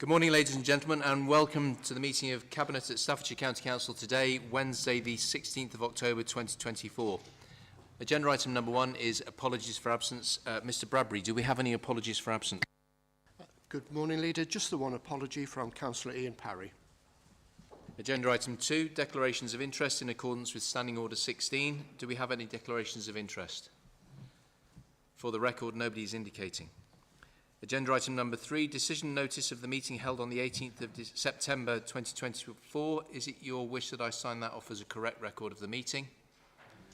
Good morning, ladies and gentlemen, and welcome to the meeting of Cabinet at Staffordshire County Council today, Wednesday, the 16th of October 2024. Agenda item number 1 is apologies for absence. Mr Bradbury, do we have any apologies for absence? Good morning, Leader. Just the one apology from Councillor Ian Parry. Agenda item 2, declarations of interest in accordance with Standing Order 16. Do we have any declarations of interest? For the record, nobody is indicating. Agenda item number 3, decision notice of the meeting held on the 18th of September 2024. Is it your wish that I sign that off as a correct record of the meeting?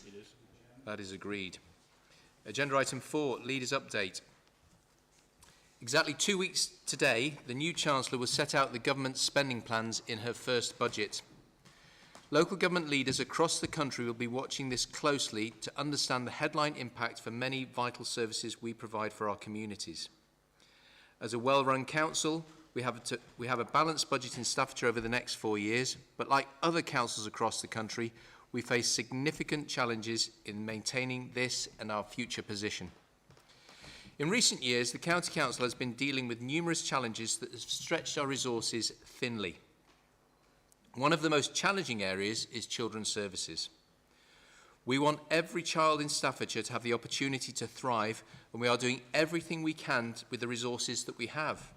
It is. That is agreed. Agenda item 4, Leaders' Update. Exactly 2 weeks today, the new Chancellor will set out the government's spending plans in her first budget. Local government leaders across the country will be watching this closely to understand the headline impact for many vital services we provide for our communities. As a well-run council, we have a balanced budget in Staffordshire over the next 4 years, but like other councils across the country, we face significant challenges in maintaining this and our future position. In recent years, the County Council has been dealing with numerous challenges that have stretched our resources thinly. One of the most challenging areas is children's services. We want every child in Staffordshire to have the opportunity to thrive, and we are doing everything we can with the resources that we have.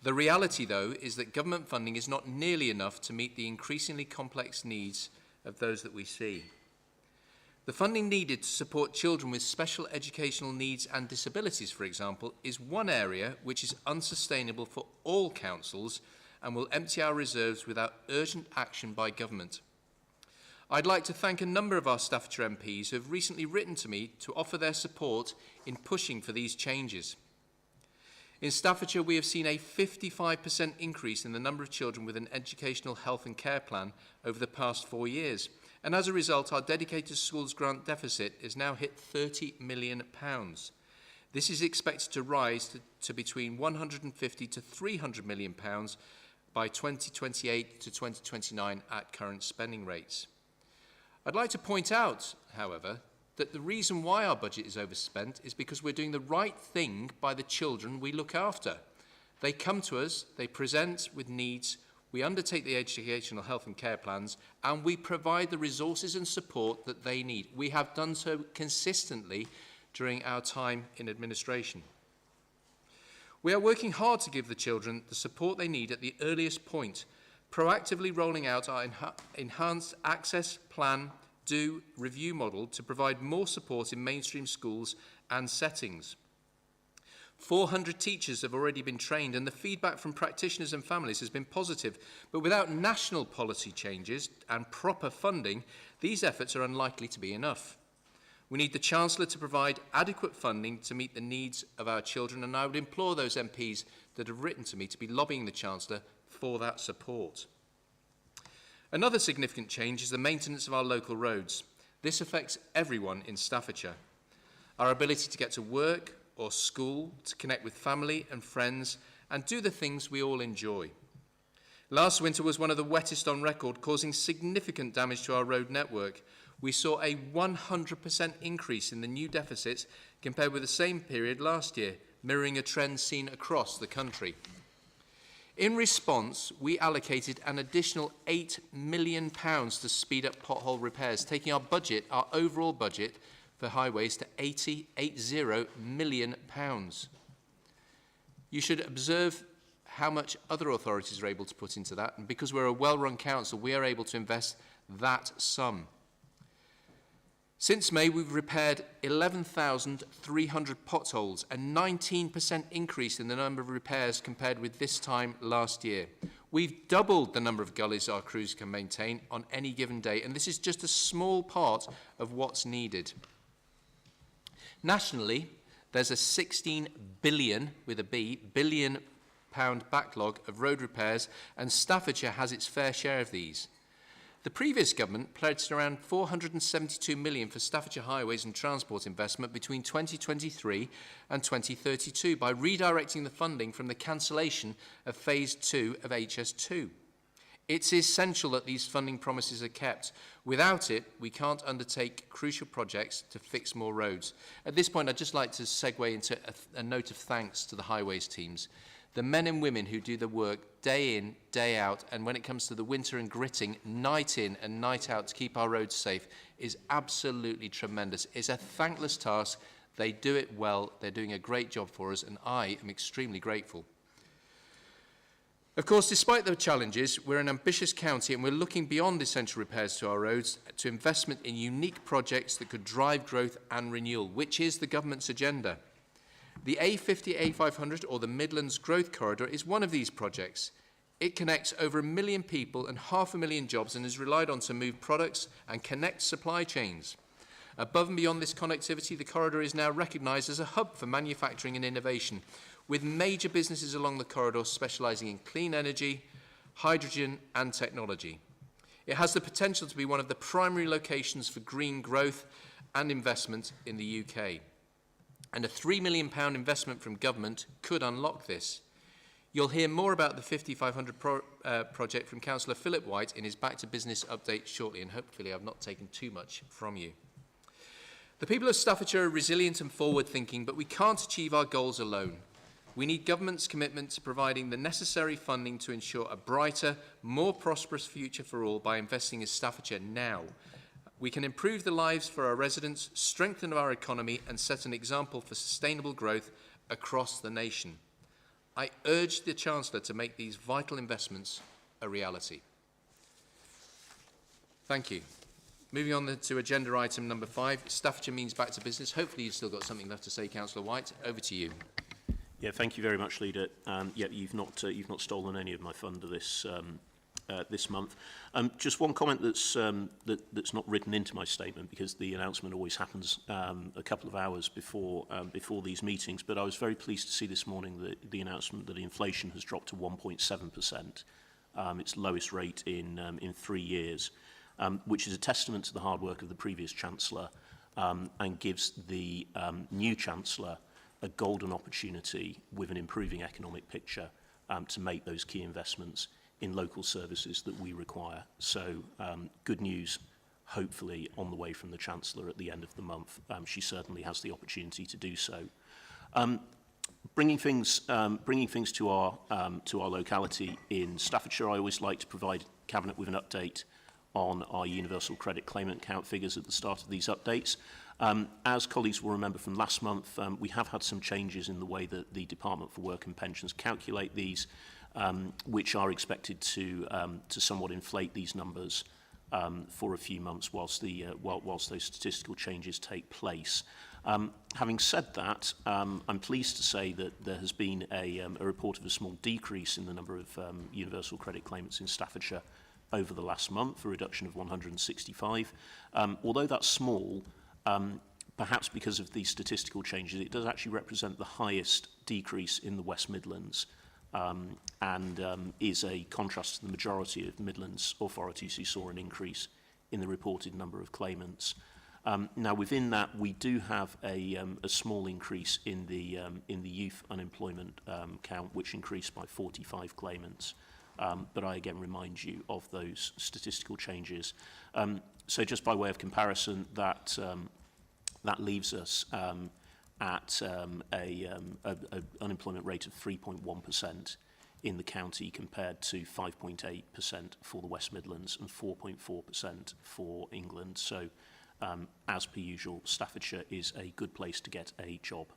The reality, though, is that government funding is not nearly enough to meet the increasingly complex needs of those that we see. The funding needed to support children with special educational needs and disabilities, for example, is one area which is unsustainable for all councils and will empty our reserves without urgent action by government. I'd like to thank a number of our Staffordshire MPs who have recently written to me to offer their support in pushing for these changes. In Staffordshire, we have seen a 55% increase in the number of children with an educational health and care plan over the past 4 years. And as a result, our dedicated schools grant deficit is now hit £30 million. This is expected to rise to between £150 to £300 million by 2028 to 2029 at current spending rates. I'd like to point out, however, that the reason why our budget is overspent is because we're doing the right thing by the children we look after. They come to us, they present with needs, we undertake the educational health and care plans, and we provide the resources and support that they need. We have done so consistently during our time in administration. We are working hard to give the children the support they need at the earliest point, proactively rolling out our enhanced access, plan, do, review model to provide more support in mainstream schools and settings. 400 teachers have already been trained, and the feedback from practitioners and families has been positive. But without national policy changes and proper funding, these efforts are unlikely to be enough. We need the Chancellor to provide adequate funding to meet the needs of our children, and I would implore those MPs that have written to me to be lobbying the Chancellor for that support. Another significant change is the maintenance of our local roads. This affects everyone in Staffordshire. Our ability to get to work or school, to connect with family and friends, and do the things we all enjoy. Last winter was one of the wettest on record, causing significant damage to our road network. We saw a 100% increase in the new deficits compared with the same period last year, mirroring a trend seen across the country. In response, we allocated an additional £8 million to speed up pothole repairs, taking our overall budget for highways to £80 million. You should observe how much other authorities are able to put into that, and because we're a well-run council, we are able to invest that sum. Since May, we've repaired 11,300 potholes, a 19% increase in the number of repairs compared with this time last year. We've doubled the number of gullies our crews can maintain on any given day, and this is just a small part of what's needed. Nationally, there's a £16 billion, with a B, billion pound backlog of road repairs, and Staffordshire has its fair share of these. The previous government pledged around £472 million for Staffordshire highways and transport investment between 2023 and 2032 by redirecting the funding from the cancellation of Phase 2 of HS2. It's essential that these funding promises are kept. Without it, we can't undertake crucial projects to fix more roads. At this point, I'd just like to segue into a note of thanks to the highways teams. The men and women who do the work day in, day out, and when it comes to the winter and gritting, night in and night out to keep our roads safe, is absolutely tremendous. It's a thankless task. They do it well. They're doing a great job for us, and I am extremely grateful. Of course, despite the challenges, we're an ambitious county and we're looking beyond essential repairs to our roads to investment in unique projects that could drive growth and renewal, which is the government's agenda. The A50-A500, or the Midlands Growth Corridor, is one of these projects. It connects over 1 million people and 500,000 jobs and is relied on to move products and connect supply chains. Above and beyond this connectivity, the corridor is now recognised as a hub for manufacturing and innovation, with major businesses along the corridor specialising in clean energy, hydrogen and technology. It has the potential to be one of the primary locations for green growth and investment in the UK. And a £3 million investment from government could unlock this. You'll hear more about the 5500 project from Councillor Philip White in his Back to Business update shortly, and hopefully I've not taken too much from you. The people of Staffordshire are resilient and forward-thinking, but we can't achieve our goals alone. We need government's commitment to providing the necessary funding to ensure a brighter, more prosperous future for all by investing in Staffordshire now. We can improve the lives for our residents, strengthen our economy and set an example for sustainable growth across the nation. I urge the Chancellor to make these vital investments a reality. Thank you. Moving on to agenda item number 5, Staffordshire means back to business. Hopefully you've still got something left to say, Councillor White. Over to you. Yeah, thank you very much, Leader. Yeah, you've not stolen any of my thunder this month. Just one comment that's not written into my statement, because the announcement always happens a couple of hours before these meetings. But I was very pleased to see this morning the announcement that inflation has dropped to 1.7%, its lowest rate in 3 years, which is a testament to the hard work of the previous Chancellor, and gives the new Chancellor a golden opportunity with an improving economic picture to make those key investments in local services that we require. So good news, hopefully, on the way from the Chancellor at the end of the month. She certainly has the opportunity to do so. Bringing things to our locality in Staffordshire, I always like to provide Cabinet with an update on our universal credit claimant count figures at the start of these updates. As colleagues will remember from last month, we have had some changes in the way that the Department for Work and Pensions calculate these, which are expected to somewhat inflate these numbers for a few months whilst those statistical changes take place. Having said that, I'm pleased to say that there has been a report of a small decrease in the number of universal credit claimants in Staffordshire over the last month, a reduction of 165. Although that's small, perhaps because of these statistical changes, it does actually represent the highest decrease in the West Midlands, and is a contrast to the majority of Midlands authorities who saw an increase in the reported number of claimants. Now, within that, we do have a small increase in the youth unemployment count, which increased by 45 claimants. But I again remind you of those statistical changes. So just by way of comparison, that leaves us at an unemployment rate of 3.1% in the county, compared to 5.8% for the West Midlands and 4.4% for England. So as per usual, Staffordshire is a good place to get a job.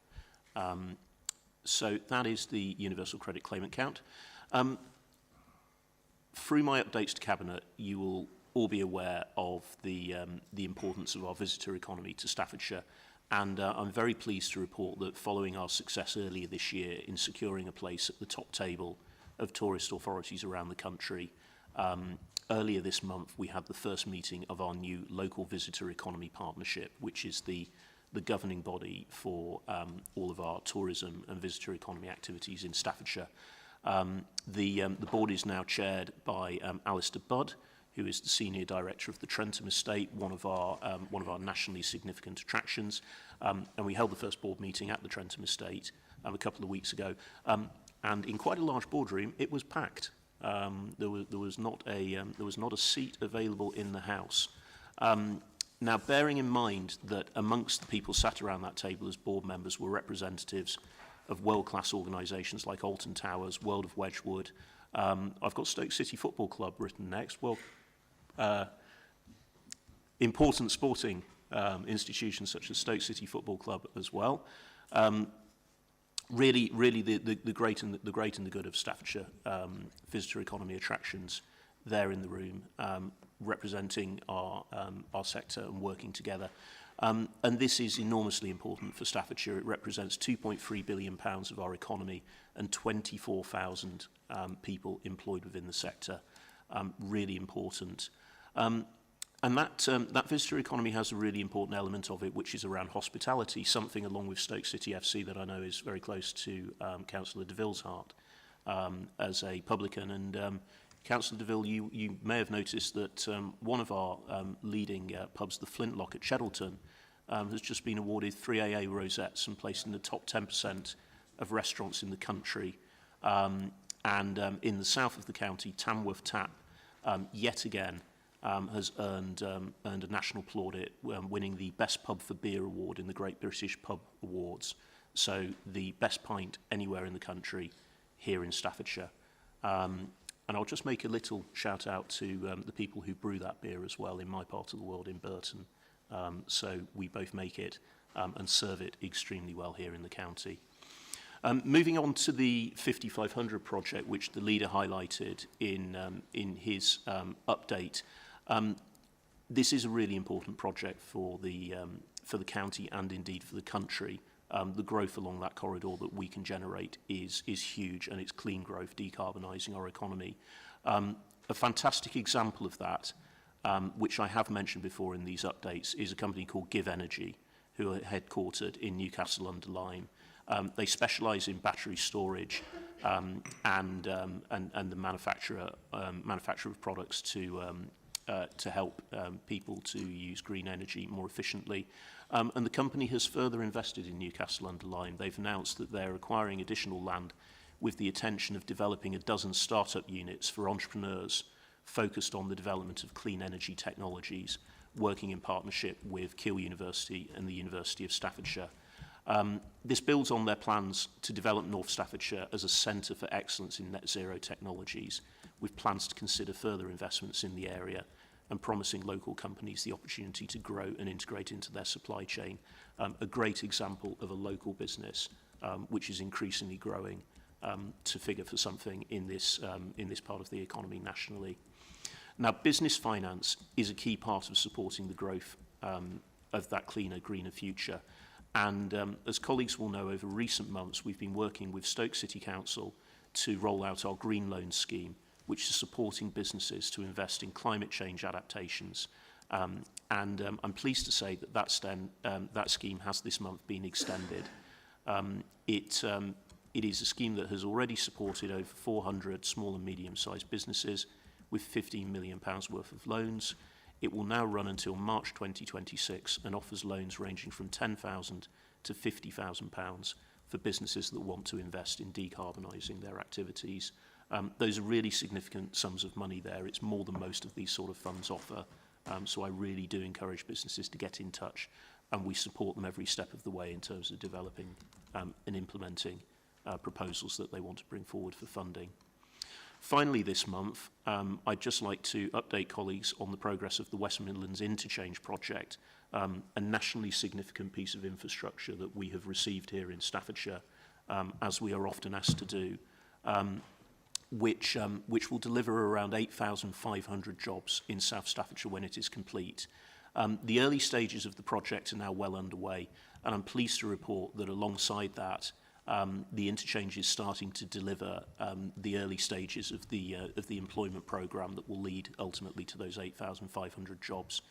So that is the universal credit claimant count. Through my updates to Cabinet, you will all be aware of the importance of our visitor economy to Staffordshire, and I'm very pleased to report that following our success earlier this year in securing a place at the top table of tourist authorities around the country, earlier this month we had the first meeting of our new local visitor economy partnership, which is the governing body for all of our tourism and visitor economy activities in Staffordshire. The board is now chaired by Alistair Budd, who is the Senior Director of the Trentham Estate, one of our nationally significant attractions. And we held the first board meeting at the Trentham Estate a couple of weeks ago. And in quite a large boardroom, it was packed. There was not a seat available in the house. Now, bearing in mind that amongst the people sat around that table as board members were representatives of world-class organisations like Alton Towers, World of Wedgwood. I've got Stoke City Football Club written next. Well, important sporting institutions such as Stoke City Football Club as well. Really the great and the good of Staffordshire visitor economy attractions there in the room, representing our sector and working together. And this is enormously important for Staffordshire. It represents £2.3 billion of our economy and 24,000 people employed within the sector. Really important. And that visitor economy has a really important element of it, which is around hospitality, something along with Stoke City FC that I know is very close to Councillor DeVille's heart as a publican. And Councillor DeVille, you may have noticed that one of our leading pubs, the Flintlock at Cheddleton, has just been awarded 3 AA rosettes and placed in the top 10% of restaurants in the country. And in the south of the county, Tamworth Tap, yet again, has earned a national plaudit, winning the Best Pub for Beer award in the Great British Pub Awards. So the best pint anywhere in the country here in Staffordshire. And I'll just make a little shout out to the people who brew that beer as well in my part of the world, in Burton. So we both make it and serve it extremely well here in the county. Moving on to the 5500 project, which the leader highlighted in his update. This is a really important project for the county and indeed for the country. The growth along that corridor that we can generate is huge, and it's clean growth, decarbonising our economy. A fantastic example of that, which I have mentioned before in these updates, is a company called Give Energy, who are headquartered in Newcastle under Lyme. They specialise in battery storage and the manufacture of products to help people to use green energy more efficiently. And the company has further invested in Newcastle under Lyme. They've announced that they're acquiring additional land with the intention of developing a dozen startup units for entrepreneurs focused on the development of clean energy technologies, working in partnership with Keele University and the University of Staffordshire. This builds on their plans to develop North Staffordshire as a centre for excellence in net zero technologies, with plans to consider further investments in the area and promising local companies the opportunity to grow and integrate into their supply chain. A great example of a local business which is increasingly growing to figure for something in this part of the economy nationally. Now, business finance is a key part of supporting the growth of that cleaner, greener future. And as colleagues will know, over recent months, we've been working with Stoke City Council to roll out our Green Loan Scheme, which is supporting businesses to invest in climate change adaptations. I'm pleased to say that that scheme has this month been extended. It is a scheme that has already supported over 400 small and medium-sized businesses with £15 million worth of loans. It will now run until March 2026 and offers loans ranging from £10,000 to £50,000 for businesses that want to invest in decarbonising their activities. Those are really significant sums of money there. It's more than most of these sort of funds offer. So I really do encourage businesses to get in touch, and we support them every step of the way in terms of developing and implementing proposals that they want to bring forward for funding. Finally this month, I'd just like to update colleagues on the progress of the West Midlands Interchange project, a nationally significant piece of infrastructure that we have received here in Staffordshire, as we are often asked to do, which will deliver around 8,500 jobs in South Staffordshire when it is complete. The early stages of the project are now well underway, and I'm pleased to report that alongside that, the interchange is starting to deliver the early stages of the employment programme that will lead ultimately to those 8,500 jobs.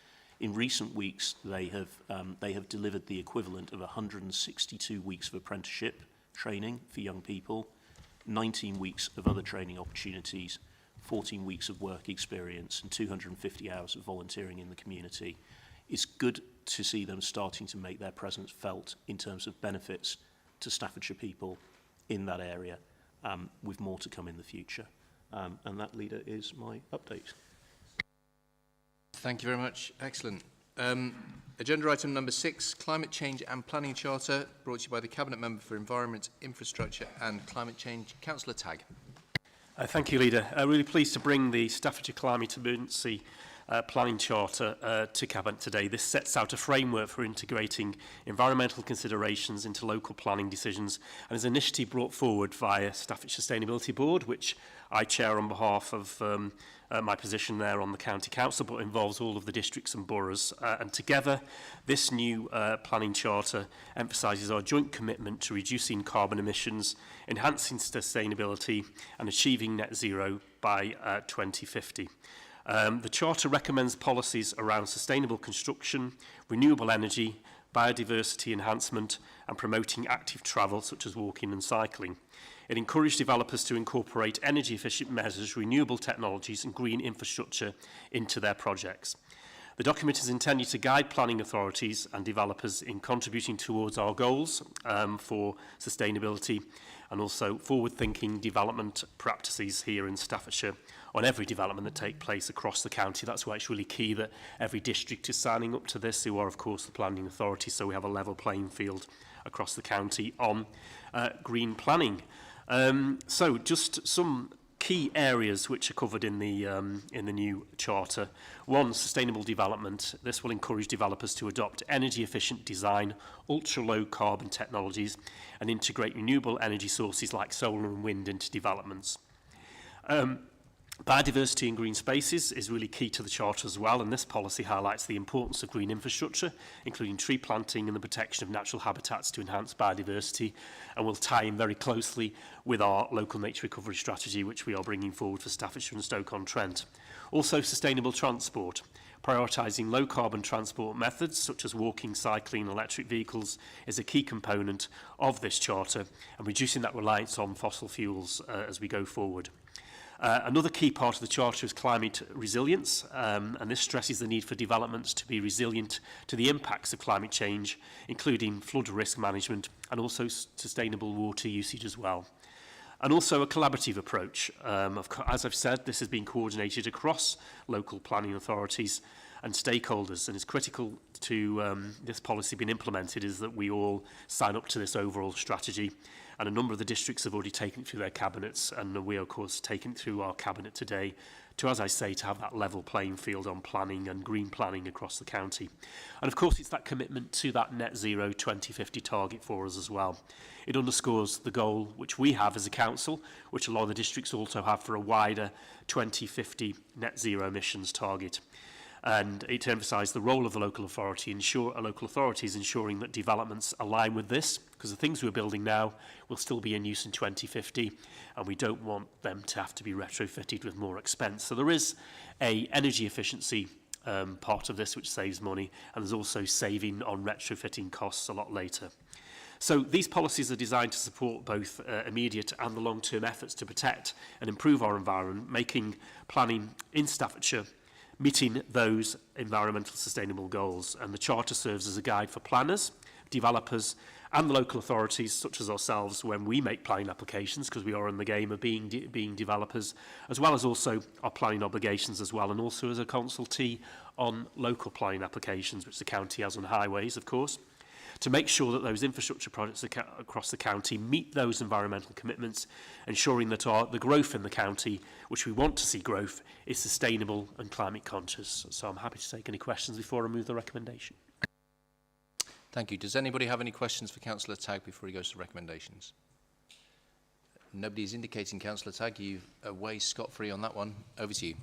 In recent weeks, they have delivered the equivalent of 162 weeks of apprenticeship training for young people, 19 weeks of other training opportunities, 14 weeks of work experience, and 250 hours of volunteering in the community. It's good to see them starting to make their presence felt in terms of benefits to Staffordshire people in that area, with more to come in the future. And that, Leader, is my update. Thank you very much. Excellent. Agenda item number 6, Climate Change and Planning Charter, brought to you by the Cabinet Member for Environment, Infrastructure and Climate Change, Councillor Tagg. Thank you, Leader. Really pleased to bring the Staffordshire Climate Emergency Planning Charter to Cabinet today. This sets out a framework for integrating environmental considerations into local planning decisions and is an initiative brought forward via Staffordshire Sustainability Board, which I chair on behalf of my position there on the County Council, but involves all of the districts and boroughs. And together, this new planning charter emphasises our joint commitment to reducing carbon emissions, enhancing sustainability and achieving net zero by 2050. The Charter recommends policies around sustainable construction, renewable energy, biodiversity enhancement and promoting active travel such as walking and cycling. It encouraged developers to incorporate energy-efficient measures, renewable technologies and green infrastructure into their projects. The document is intended to guide planning authorities and developers in contributing towards our goals for sustainability and also forward-thinking development practices here in Staffordshire on every development that takes place across the county. That's why it's really key that every district is signing up to this, who are, of course, the planning authority, so we have a level playing field across the county on green planning. So just some key areas which are covered in the new charter. One, sustainable development. This will encourage developers to adopt energy-efficient design, ultra-low carbon technologies, and integrate renewable energy sources like solar and wind into developments. Biodiversity in green spaces is really key to the Charter as well, and this policy highlights the importance of green infrastructure, including tree planting and the protection of natural habitats to enhance biodiversity, and will tie in very closely with our local nature recovery strategy, which we are bringing forward for Staffordshire and Stoke-on-Trent. Also, sustainable transport. Prioritising low-carbon transport methods, such as walking, cycling and electric vehicles, is a key component of this Charter, and reducing that reliance on fossil fuels as we go forward. Another key part of the Charter is climate resilience, and this stresses the need for developments to be resilient to the impacts of climate change, including flood risk management and also sustainable water usage as well. And also a collaborative approach. As I've said, this has been coordinated across local planning authorities and stakeholders, and it's critical to this policy being implemented is that we all sign up to this overall strategy. And a number of the districts have already taken it through their cabinets, and we, of course, taken it through our cabinet today to, as I say, to have that level playing field on planning and green planning across the county. And, of course, it's that commitment to that net zero 2050 target for us as well. It underscores the goal which we have as a council, which a lot of the districts also have for a wider 2050 net zero emissions target. And it emphasised the role of the local authority, local authorities ensuring that developments align with this, because the things we're building now will still be in use in 2050, and we don't want them to have to be retrofitted with more expense. So there is a energy efficiency part of this which saves money, and there's also saving on retrofitting costs a lot later. So these policies are designed to support both immediate and the long-term efforts to protect and improve our environment, making planning in Staffordshire meeting those environmental sustainable goals. And the Charter serves as a guide for planners, developers and the local authorities such as ourselves when we make planning applications, because we are in the game of being developers, as well as also our planning obligations as well, and also as a consultee on local planning applications, which the county has on highways, of course, to make sure that those infrastructure projects across the county meet those environmental commitments, ensuring that the growth in the county, which we want to see growth, is sustainable and climate conscious. So I'm happy to take any questions before I move the recommendation. Thank you. Does anybody have any questions for Councillor Tagg before he goes to recommendations? Nobody is indicating. Councillor Tagg, you away scot-free on that one. Over to you.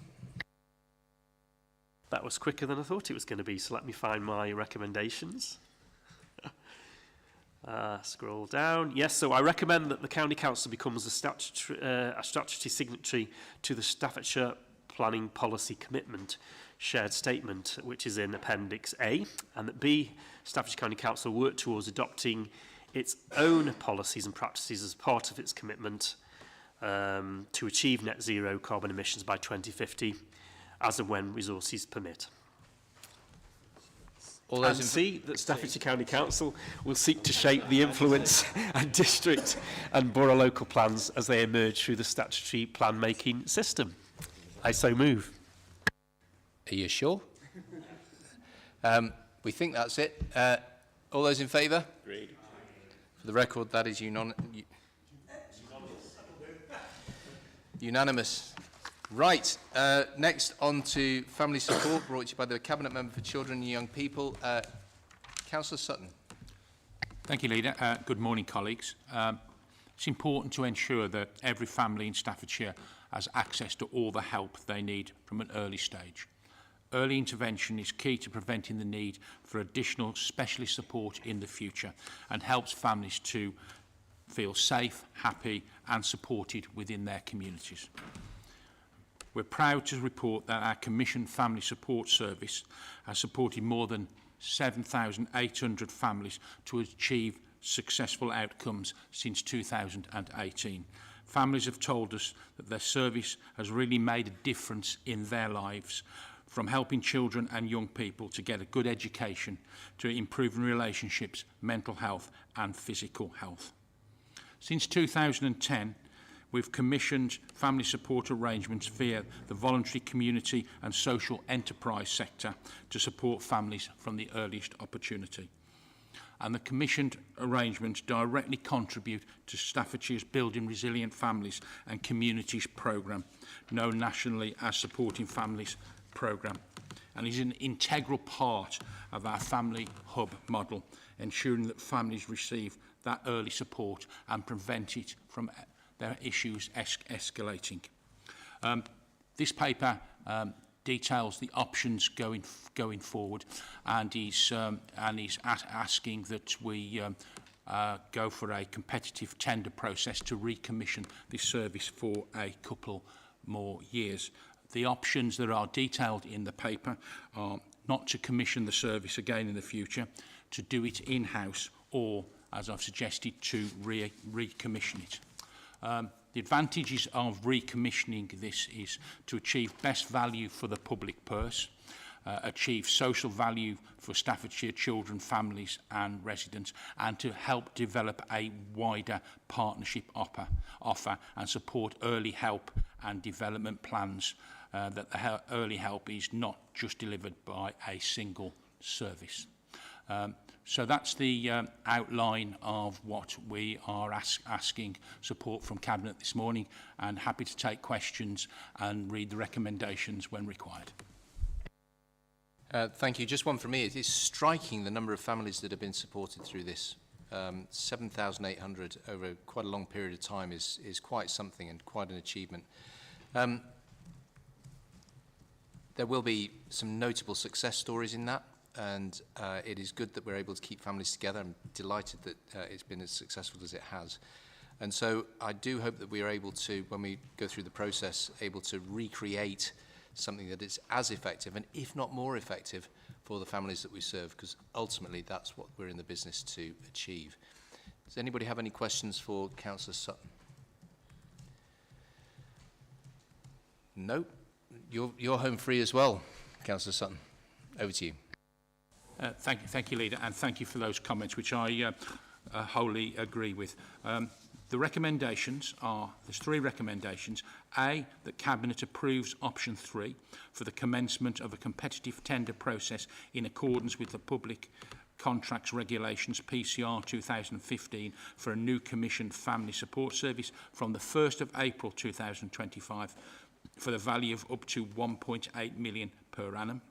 That was quicker than I thought it was going to be, so let me find my recommendations. Scroll down. Yes, so I recommend that the County Council becomes a statutory signatory to the Staffordshire Planning Policy Commitment Shared Statement, which is in Appendix A, and that B, Staffordshire County Council work towards adopting its own policies and practices as part of its commitment to achieve net zero carbon emissions by 2050, as and when resources permit. And C, that Staffordshire County Council will seek to shape the influence and district and borough local plans as they emerge through the statutory plan-making system. I so move. Are you sure? We think that's it. All those in favour? Agreed. For the record, that is unanimous. Right, next on to family support, brought to you by the Cabinet Member for Children and Young People, Councillor Sutton. Thank you, Leader. Good morning, colleagues. It's important to ensure that every family in Staffordshire has access to all the help they need from an early stage. Early intervention is key to preventing the need for additional specialist support in the future and helps families to feel safe, happy and supported within their communities. We're proud to report that our commissioned family support service has supported more than 7,800 families to achieve successful outcomes since 2018. Families have told us that their service has really made a difference in their lives, from helping children and young people to get a good education to improving relationships, mental health and physical health. Since 2010, we've commissioned family support arrangements via the voluntary community and social enterprise sector to support families from the earliest opportunity. And the commissioned arrangements directly contribute to Staffordshire's Building Resilient Families and Communities programme, known nationally as Supporting Families programme, and is an integral part of our family hub model, ensuring that families receive that early support and prevent it from their issues escalating. This paper details the options going forward, and he's asking that we go for a competitive tender process to recommission this service for a couple more years. The options that are detailed in the paper are not to commission the service again in the future, to do it in-house, or, as I've suggested, to recommission it. The advantages of recommissioning this is to achieve best value for the public purse, achieve social value for Staffordshire children, families and residents, and to help develop a wider partnership offer and support early help and development plans, that the early help is not just delivered by a single service. So that's the outline of what we are asking support from Cabinet this morning, and happy to take questions and read the recommendations when required. Thank you. Just one from me. It is striking the number of families that have been supported through this. 7,800 over quite a long period of time is quite something and quite an achievement. There will be some notable success stories in that, and it is good that we're able to keep families together. I'm delighted that it's been as successful as it has. And so I do hope that we are able to, when we go through the process, able to recreate something that is as effective, and if not more effective, for the families that we serve, because ultimately that's what we're in the business to achieve. Does anybody have any questions for Councillor Sutton? No? You're home free as well, Councillor Sutton. Over to you. Thank you, Leader, and thank you for those comments, which I wholly agree with. The recommendations are, there's three recommendations. A, that Cabinet approves option 3 for the commencement of a competitive tender process in accordance with the Public Contracts Regulations PCR 2015 for a new commissioned family support service from the 1st of April 2025 for the value of up to 1.8 million per annum.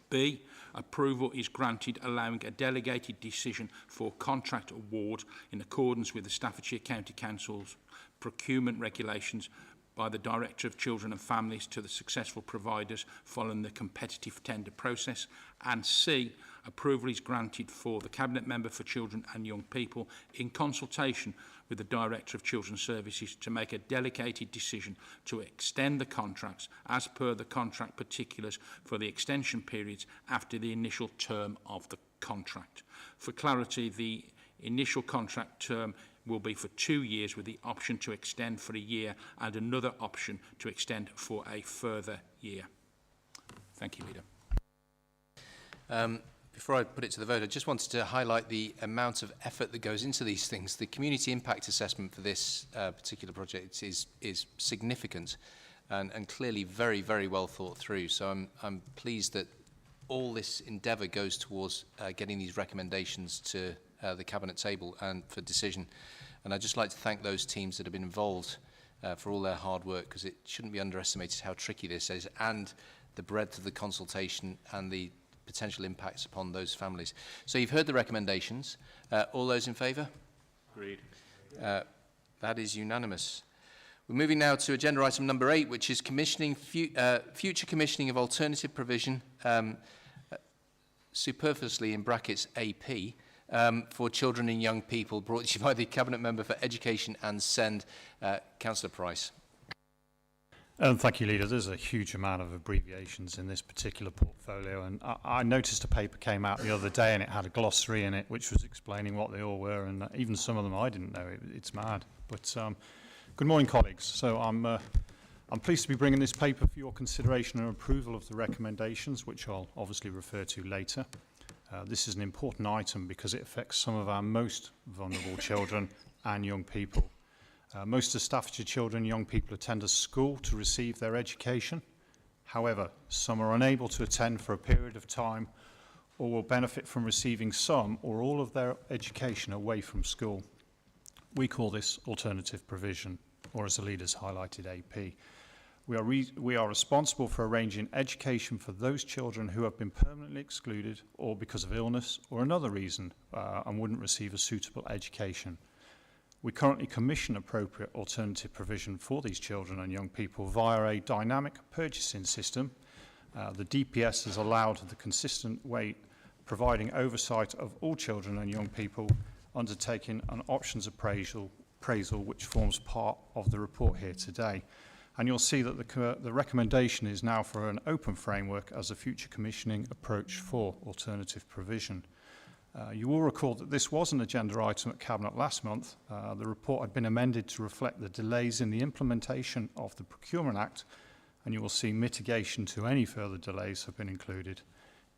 B, approval is granted allowing a delegated decision for contract award in accordance with the Staffordshire County Council's procurement regulations by the Director of Children and Families to the successful providers following the competitive tender process. And C, approval is granted for the Cabinet Member for Children and Young People in consultation with the Director of Children's Services to make a delegated decision to extend the contracts as per the contract particulars for the extension periods after the initial term of the contract. For clarity, the initial contract term will be for 2 years with the option to extend for a year and another option to extend for a further year. Thank you, Leader. Before I put it to the vote, I just wanted to highlight the amount of effort that goes into these things. The community impact assessment for this particular project is significant and clearly very, very well thought through. So I'm pleased that all this endeavour goes towards getting these recommendations to the Cabinet table and for decision. And I'd just like to thank those teams that have been involved for all their hard work, because it shouldn't be underestimated how tricky this is, and the breadth of the consultation and the potential impacts upon those families. So you've heard the recommendations. All those in favour? Agreed. That is unanimous. We're moving now to agenda item number 8, which is commissioning future commissioning of alternative provision, superfluously in brackets AP, for children and young people, brought to you by the Cabinet Member for Education and SEND, Councillor Price. Thank you, Leader. There's a huge amount of abbreviations in this particular portfolio, and I noticed a paper came out the other day and it had a glossary in it which was explaining what they all were, and even some of them I didn't know. It's mad. But good morning, colleagues. So I'm pleased to be bringing this paper for your consideration and approval of the recommendations, which I'll obviously refer to later. This is an important item because it affects some of our most vulnerable children and young people. Most of Staffordshire children and young people attend a school to receive their education. However, some are unable to attend for a period of time or will benefit from receiving some or all of their education away from school. We call this alternative provision, or as the leaders highlighted, AP. We are responsible for arranging education for those children who have been permanently excluded or because of illness or another reason and wouldn't receive a suitable education. We currently commission appropriate alternative provision for these children and young people via a dynamic purchasing system. The DPS has allowed the consistent way providing oversight of all children and young people undertaking an options appraisal which forms part of the report here today. And you'll see that the recommendation is now for an open framework as a future commissioning approach for alternative provision. You will recall that this was an agenda item at Cabinet last month. The report had been amended to reflect the delays in the implementation of the Procurement Act, and you will see mitigation to any further delays have been included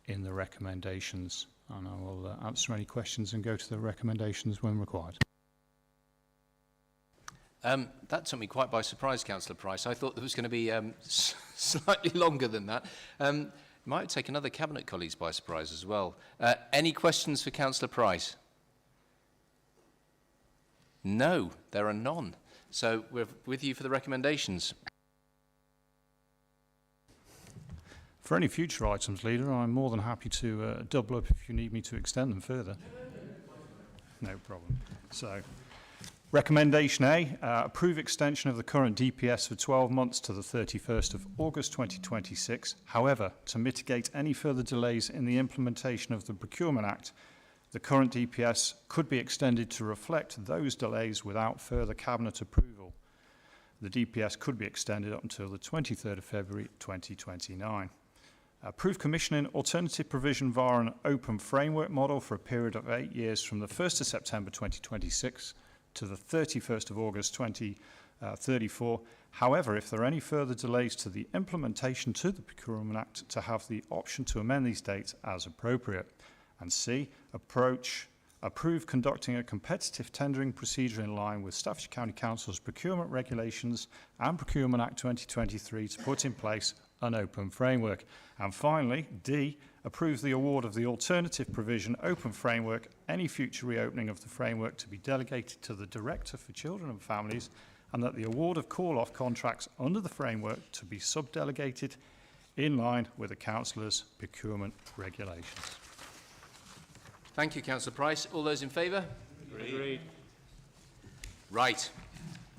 in the recommendations. And I will answer any questions and go to the recommendations when required. That took me quite by surprise, Councillor Price. I thought there was going to be slightly longer than that. Might take another Cabinet colleagues by surprise as well. Any questions for Councillor Price? No, there are none. So we're with you for the recommendations. For any future items, Leader, I'm more than happy to double up if you need me to extend them further. No problem. So, Recommendation A, approve extension of the current DPS for 12 months to the 31st of August 2026. However, to mitigate any further delays in the implementation of the Procurement Act, the current DPS could be extended to reflect those delays without further Cabinet approval. The DPS could be extended up until the 23rd of February 2029. Approve commissioning alternative provision via an open framework model for a period of 8 years from the 1st of September 2026 to the 31st of August 2034. However, if there are any further delays to the implementation to the Procurement Act, to have the option to amend these dates as appropriate. And C, approve conducting a competitive tendering procedure in line with Staffordshire County Council's procurement regulations and Procurement Act 2023 to put in place an open framework. And finally, D, approve the award of the alternative provision open framework, any future reopening of the framework to be delegated to the Director for Children and Families, and that the award of call-off contracts under the framework to be sub-delegated in line with the Councillor's procurement regulations. Thank you, Councillor Price. All those in favour? Agreed. Right.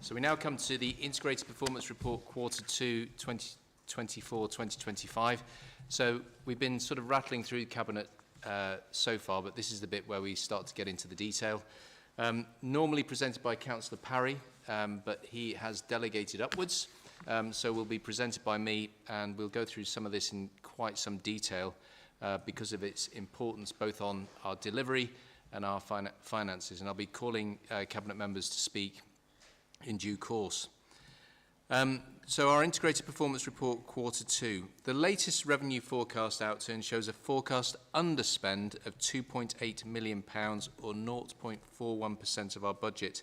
So we now come to the Integrated Performance Report Quarter 2 2024-2025. So we've been sort of rattling through Cabinet so far, but this is the bit where we start to get into the detail. Normally presented by Councillor Parry, but he has delegated upwards. So will be presented by me, and we'll go through some of this in quite some detail because of its importance both on our delivery and our finances. And I'll be calling Cabinet members to speak in due course. So our Integrated Performance Report Quarter 2. The latest revenue forecast outturn shows a forecast underspend of £2.8 million or 0.41% of our budget.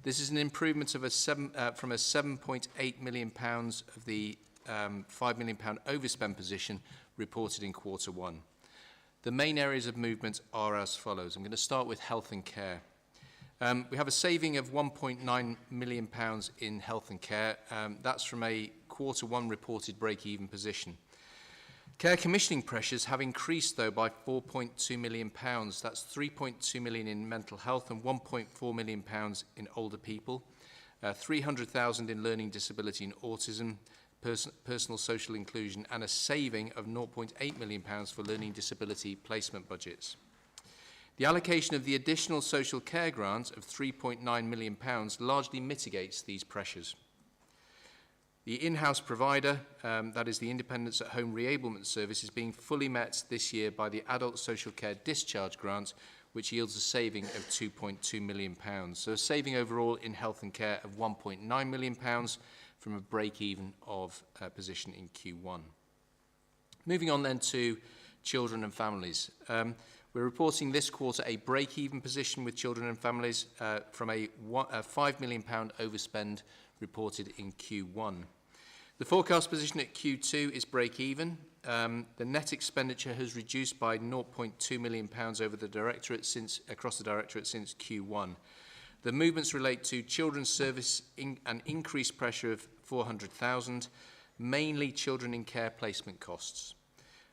This is an improvement of from a £7.8 million of the £5 million overspend position reported in Quarter 1. The main areas of movement are as follows. I'm going to start with health and care. We have a saving of £1.9 million in health and care. That's from a Q1 reported break-even position. Care commissioning pressures have increased, though, by £4.2 million. That's £3.2 million in mental health and £1.4 million in older people, £300,000 in learning disability and autism, personal social inclusion, and a saving of £0.8 million for learning disability placement budgets. The allocation of the additional social care grant of £3.9 million largely mitigates these pressures. The in-house provider, that is the Independence at Home Reablement Service, is being fully met this year by the Adult Social Care Discharge Grant, which yields a saving of £2.2 million. So a saving overall in health and care of £1.9 million from a break-even of position in Q1. Moving on then to children and families. We're reporting this quarter a break-even position with children and families from a £5 million overspend reported in Q1. The forecast position at Q2 is break-even. The net expenditure has reduced by £0.2 million over the directorate across the directorate since Q1. The movements relate to children's service and increased pressure of £400,000, mainly children in care placement costs.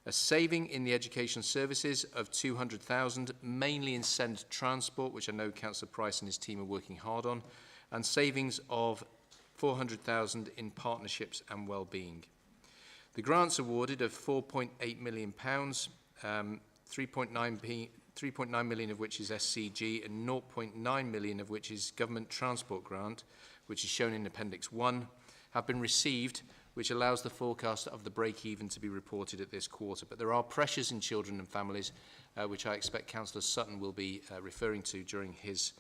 A saving in the education services of £200,000, mainly in SEND transport, which I know Councillor Price and his team are working hard on, and savings of £400,000 in partnerships and wellbeing. The grants awarded of £4.8 million, 3.9 million of which is SCG and 0.9 million of which is government transport grant, which is shown in Appendix 1, have been received, which allows the forecast of the break-even to be reported at this quarter. But there are pressures in children and families, which I expect Councillor Sutton will be referring to during his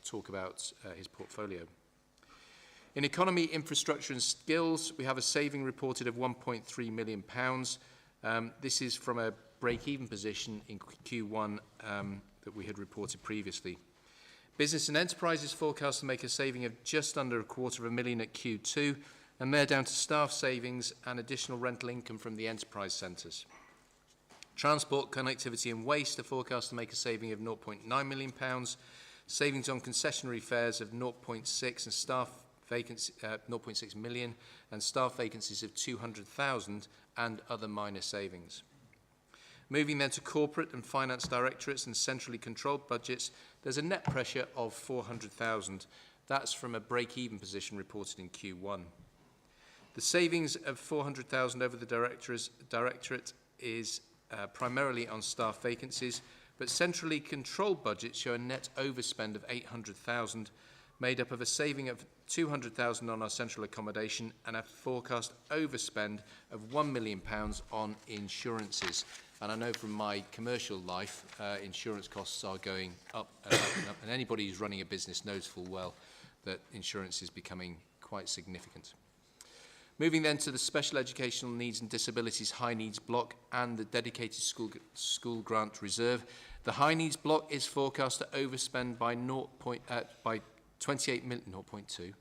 talk about his portfolio. In economy, infrastructure and skills, we have a saving reported of £1.3 million. This is from a break-even position in Q1 that we had reported previously. Business and enterprise is forecast to make a saving of just under £250,000 at Q2, and they're down to staff savings and additional rental income from the enterprise centres. Transport, connectivity and waste are forecast to make a saving of £0.9 million, savings on concessionary fares of 0.6 and staff vacancy 0.6 million, and staff vacancies of 200,000 and other minor savings. Moving then to corporate and finance directorates and centrally controlled budgets, there's a net pressure of 400,000. That's from a break-even position reported in Q1. The savings of 400,000 over the directorate is primarily on staff vacancies, but centrally controlled budgets show a net overspend of 800,000, made up of a saving of 200,000 on our central accommodation and a forecast overspend of £1 million on insurances. And I know from my commercial life, insurance costs are going up and up and up, and anybody who's running a business knows full well that insurance is becoming quite significant. Moving then to the Special Educational Needs and Disabilities High Needs Block and the Dedicated School Grant Reserve. The High Needs Block is forecast to overspend by 28 million, 0.2, I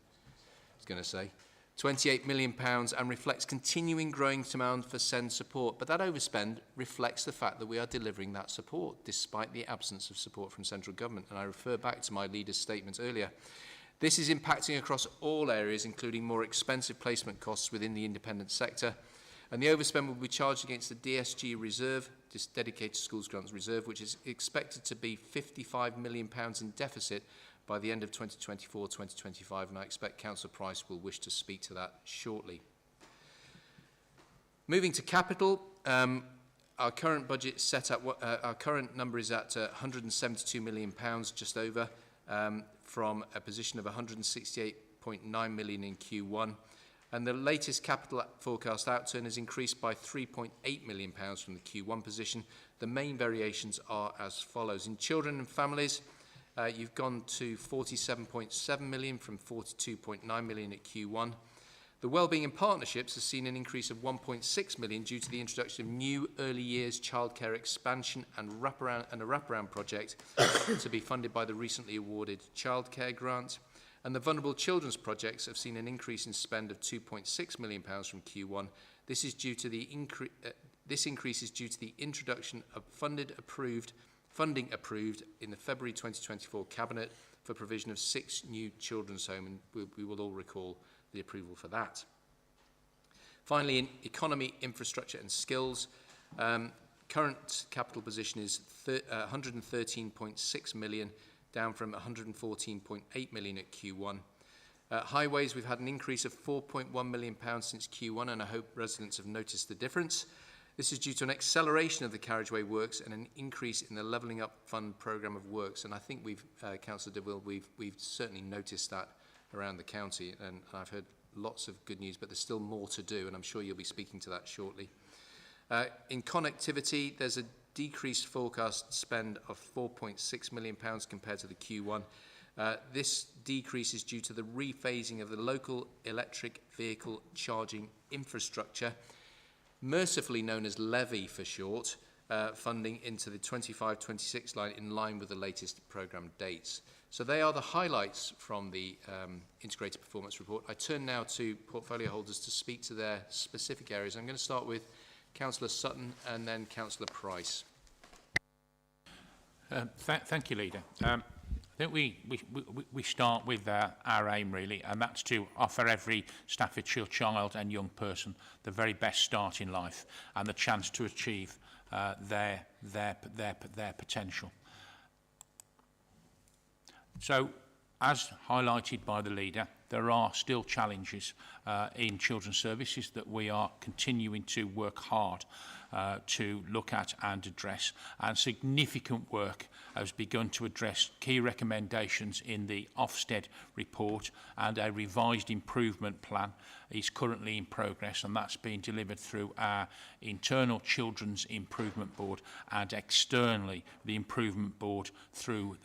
was going to say, £28 million, and reflects continuing growing demand for SEND support. But that overspend reflects the fact that we are delivering that support despite the absence of support from central government. And I refer back to my leader's statement earlier. This is impacting across all areas, including more expensive placement costs within the independent sector. And the overspend will be charged against the DSG Reserve, this Dedicated Schools Grants Reserve, which is expected to be £55 million in deficit by the end of 2024-2025, and I expect Councillor Price will wish to speak to that shortly. Moving to capital, our current budget set at our current number is at £172 million, just over, from a position of £168.9 million in Q1, and the latest capital forecast outturn has increased by £3.8 million from the Q1 position. The main variations are as follows. In children and families, you've gone to 47.7 million from 42.9 million at Q1. The Wellbeing and Partnerships has seen an increase of 1.6 million due to the introduction of new early years childcare expansion and a wraparound project to be funded by the recently awarded childcare grant. And the Vulnerable Children's projects have seen an increase in spend of £2.6 million from Q1. This is due to the This increase is due to the introduction of funding approved in the February 2024 Cabinet for provision of 6 new children's homes, and we will all recall the approval for that. Finally, in economy, infrastructure and skills, current capital position is 113.6 million, down from 114.8 million at Q1. Highways, we've had an increase of £4.1 million since Q1, and I hope residents have noticed the difference. This is due to an acceleration of the carriageway works and an increase in the Levelling Up Fund programme of works. And I think Councillor de Wil, we've certainly noticed that around the county, and I've heard lots of good news, but there's still more to do, and I'm sure you'll be speaking to that shortly. In connectivity, there's a decreased forecast spend of £4.6 million compared to the Q1. This decrease is due to the rephasing of the local electric vehicle charging infrastructure, mercifully known as LEVI for short, funding into the 25-26 line with the latest programme dates. So they are the highlights from the Integrated Performance Report. I turn now to portfolio holders to speak to their specific areas. I'm going to start with Councillor Sutton and then Councillor Price. Thank you, Leader. I think we start with our aim, really, and that's to offer every Staffordshire child and young person the very best start in life and the chance to achieve their potential. So, as highlighted by the Leader, there are still challenges in children's services that we are continuing to work hard to look at and address, and significant work has begun to address key recommendations in the Ofsted report, and a revised improvement plan is currently in progress, and that's being delivered through our internal Children's Improvement Board and externally the Improvement Board through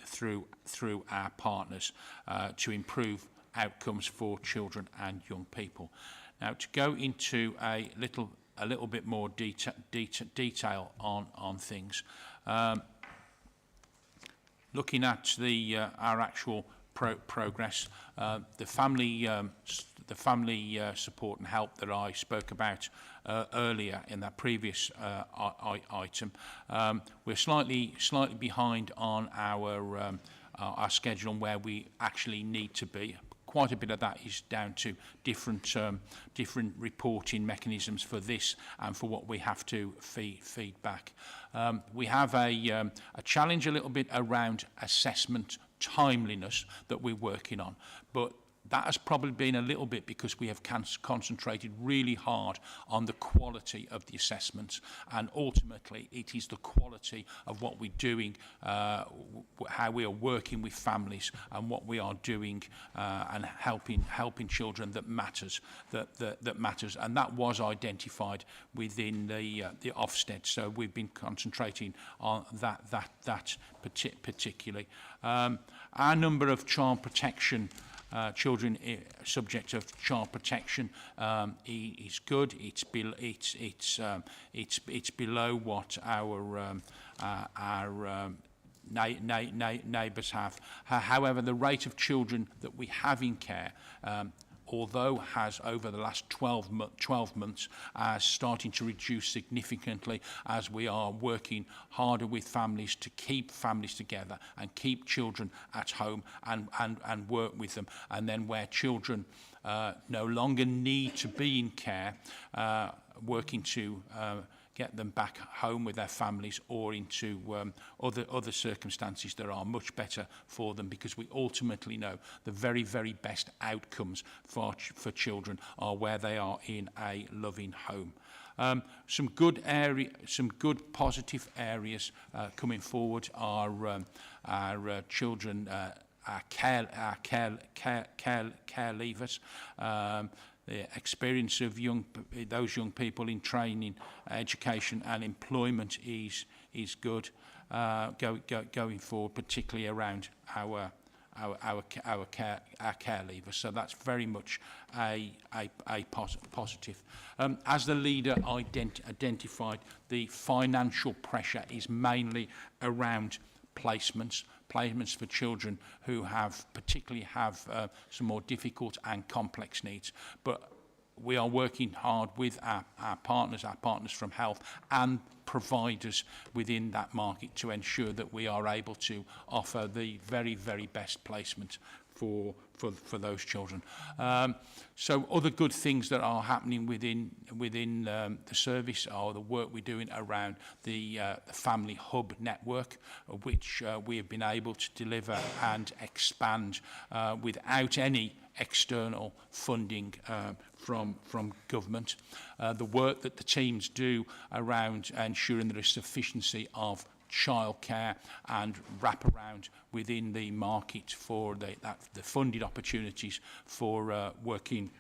our partners to improve outcomes for children and young people. Now, to go into a little bit more detail on things, looking at our actual progress, the family support and help that I spoke about earlier in that previous item, we're slightly behind on our schedule on where we actually need to be. Quite a bit of that is down to different reporting mechanisms for this and for what we have to feed back. We have a challenge a little bit around assessment timeliness that we're working on, but that has probably been a little bit because we have concentrated really hard on the quality of the assessments, and ultimately it is the quality of what we're doing, how we are working with families and what we are doing and helping children that matters, that matters, and that was identified within the Ofsted. So we've been concentrating on that particularly. Our number of child protection children subject of child protection is good. It's below what our neighbours have. However, the rate of children that we have in care, although has over the last 12 months starting to reduce significantly as we are working harder with families to keep families together and keep children at home and work with them. And then where children no longer need to be in care, working to get them back home with their families or into other circumstances that are much better for them, because we ultimately know the very, very best outcomes for children are where they are in a loving home. Some good positive areas coming forward are our children, our care leavers. The experience of those young people in training, education and employment is good going forward, particularly around our care leavers. So that's very much a positive. As the leader identified, the financial pressure is mainly around placements for children who particularly have some more difficult and complex needs. But we are working hard with our partners from health and providers within that market to ensure that we are able to offer the very, very best placement for those children. So other good things that are happening within the service are the work we're doing around the family hub network, which we have been able to deliver and expand without any external funding from government. The work that the teams do around ensuring there is sufficiency of childcare and wraparound within the market for the funded opportunities for working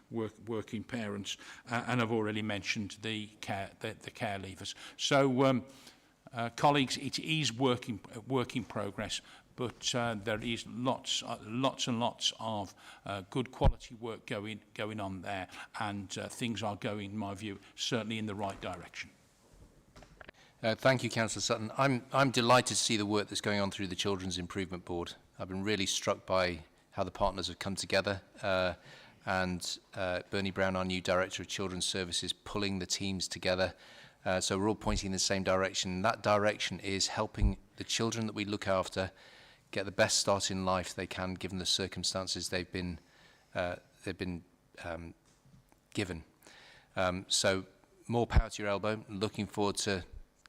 parents, and I've already mentioned the care leavers. So, colleagues, it is work in progress, but there is lots and lots of good quality work going on there, and things are going, in my view, certainly in the right direction. Thank you, Councillor Sutton. I'm delighted to see the work that's going on through the Children's Improvement Board. I've been really struck by how the partners have come together, and Bernie Brown, our new Director of Children's Services, pulling the teams together. So we're all pointing in the same direction. That direction is helping the children that we look after get the best start in life they can, given the circumstances they've been given. So more power to your elbow. Looking forward to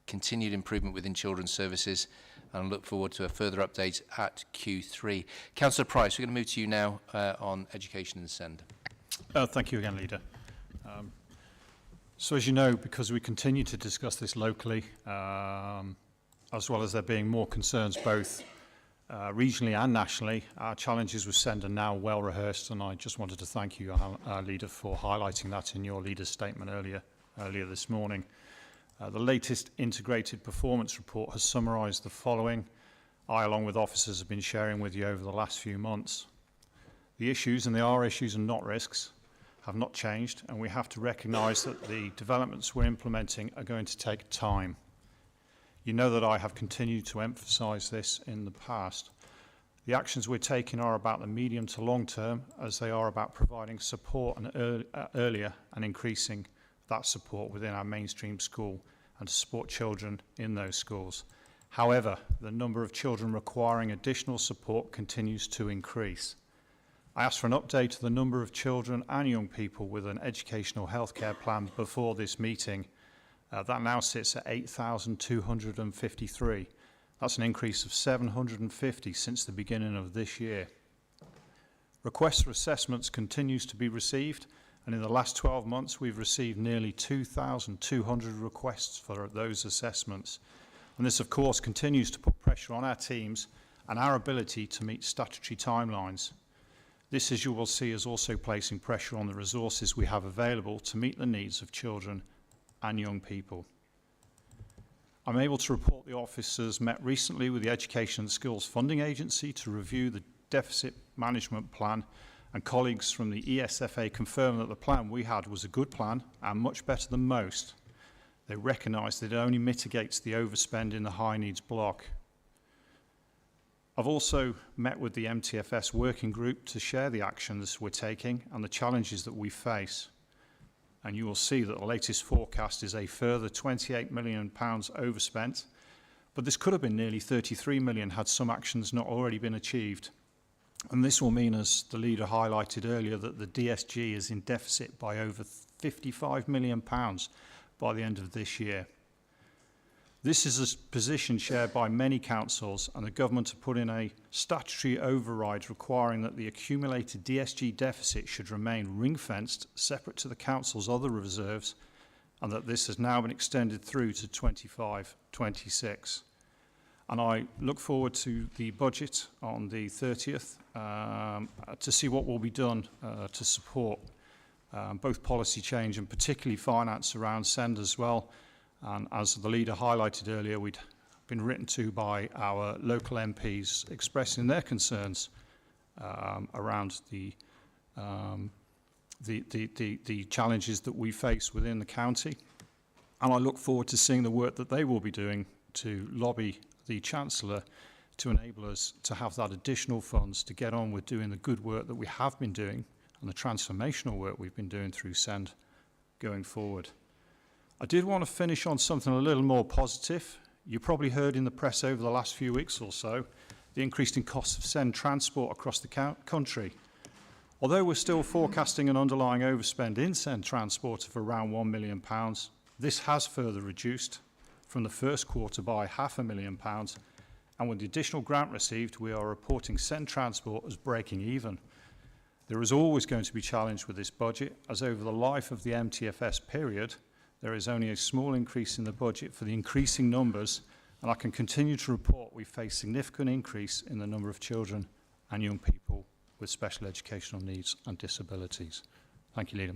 continued improvement within children's services, and look forward to a further update at Q3. Councillor Price, we're going to move to you now on education and SEND. Thank you again, Leader. So as you know, because we continue to discuss this locally, as well as there being more concerns both regionally and nationally, our challenges with SEND are now well rehearsed, and I just wanted to thank you, our Leader, for highlighting that in your Leader's statement earlier this morning. The latest integrated performance report has summarised the following I, along with officers, have been sharing with you over the last few months. The issues, and they are issues and not risks, have not changed, and we have to recognise that the developments we're implementing are going to take time. You know that I have continued to emphasise this in the past. The actions we're taking are about the medium to long term, as they are about providing support and earlier and increasing that support within our mainstream school and to support children in those schools. However, the number of children requiring additional support continues to increase. I asked for an update of the number of children and young people with an educational healthcare plan before this meeting. That now sits at 8,253. That's an increase of 750 since the beginning of this year. Requests for assessments continues to be received, and in the last 12 months we've received nearly 2,200 requests for those assessments. And this of course continues to put pressure on our teams and our ability to meet statutory timelines. This, as you will see, is also placing pressure on the resources we have available to meet the needs of children and young people. I'm able to report the officers met recently with the Education and Skills Funding Agency to review the deficit management plan, and colleagues from the ESFA confirmed that the plan we had was a good plan and much better than most. They recognise that it only mitigates the overspend in the high needs block. I've also met with the MTFS working group to share the actions we're taking and the challenges that we face. And you will see that the latest forecast is a further £28 million overspent, but this could have been nearly 33 million had some actions not already been achieved. And this will mean, as the Leader highlighted earlier, that the DSG is in deficit by over £55 million by the end of this year. This is a position shared by many councils, and the government have put in a statutory override requiring that the accumulated DSG deficit should remain ring-fenced, separate to the council's other reserves, and that this has now been extended through to 25-26. And I look forward to the budget on the 30th to see what will be done to support both policy change and particularly finance around SEND as well. And as the Leader highlighted earlier, we'd been written to by our local MPs expressing their concerns around the challenges that we face within the county. And I look forward to seeing the work that they will be doing to lobby the Chancellor to enable us to have that additional funds to get on with doing the good work that we have been doing and the transformational work we've been doing through SEND going forward. I did want to finish on something a little more positive. You probably heard in the press over the last few weeks or so the increasing costs of SEND transport across the country. Although we're still forecasting an underlying overspend in SEND transport of around £1 million, this has further reduced from the first quarter by £500,000, and with the additional grant received, we are reporting SEND transport as breaking even. There is always going to be challenge with this budget, as over the life of the MTFS period, there is only a small increase in the budget for the increasing numbers, and I can continue to report we face significant increase in the number of children and young people with special educational needs and disabilities. Thank you, Leader.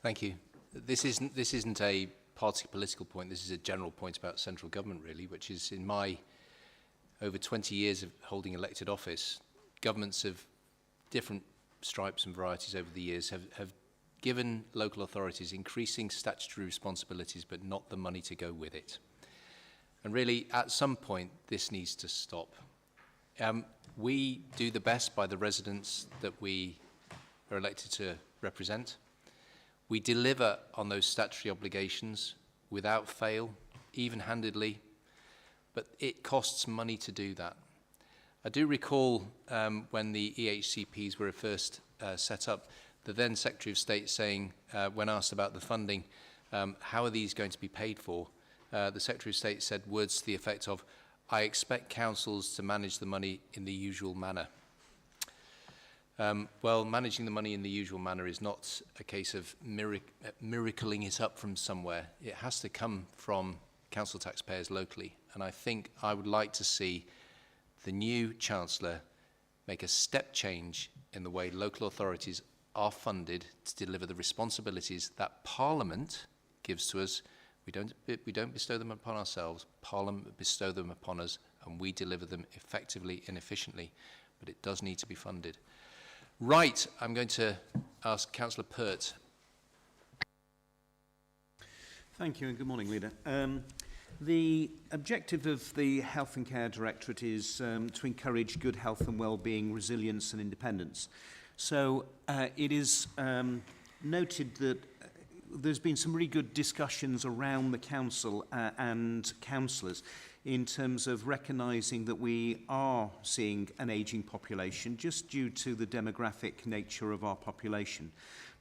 Thank you. This isn't a party political point. This is a general point about central government, really, which is in my over 20 years of holding elected office, governments of different stripes and varieties over the years have given local authorities increasing statutory responsibilities, but not the money to go with it. And really, at some point, this needs to stop. We do the best by the residents that we are elected to represent. We deliver on those statutory obligations without fail, even-handedly, but it costs money to do that. I do recall when the EHCPs were first set up, the then Secretary of State saying, when asked about the funding, how are these going to be paid for? The Secretary of State said words to the effect of, I expect councils to manage the money in the usual manner. Well, managing the money in the usual manner is not a case of miracling it up from somewhere. It has to come from council taxpayers locally. And I think I would like to see the new Chancellor make a step change in the way local authorities are funded to deliver the responsibilities that Parliament gives to us. We don't bestow them upon ourselves. Parliament bestow them upon us, and we deliver them effectively and efficiently. But it does need to be funded. Right, I'm going to ask Councillor Pert. Thank you and good morning, Leader. The objective of the Health and Care Directorate is to encourage good health and well-being, resilience and independence. So it is noted that there's been some really good discussions around the council and councillors in terms of recognising that we are seeing an ageing population just due to the demographic nature of our population,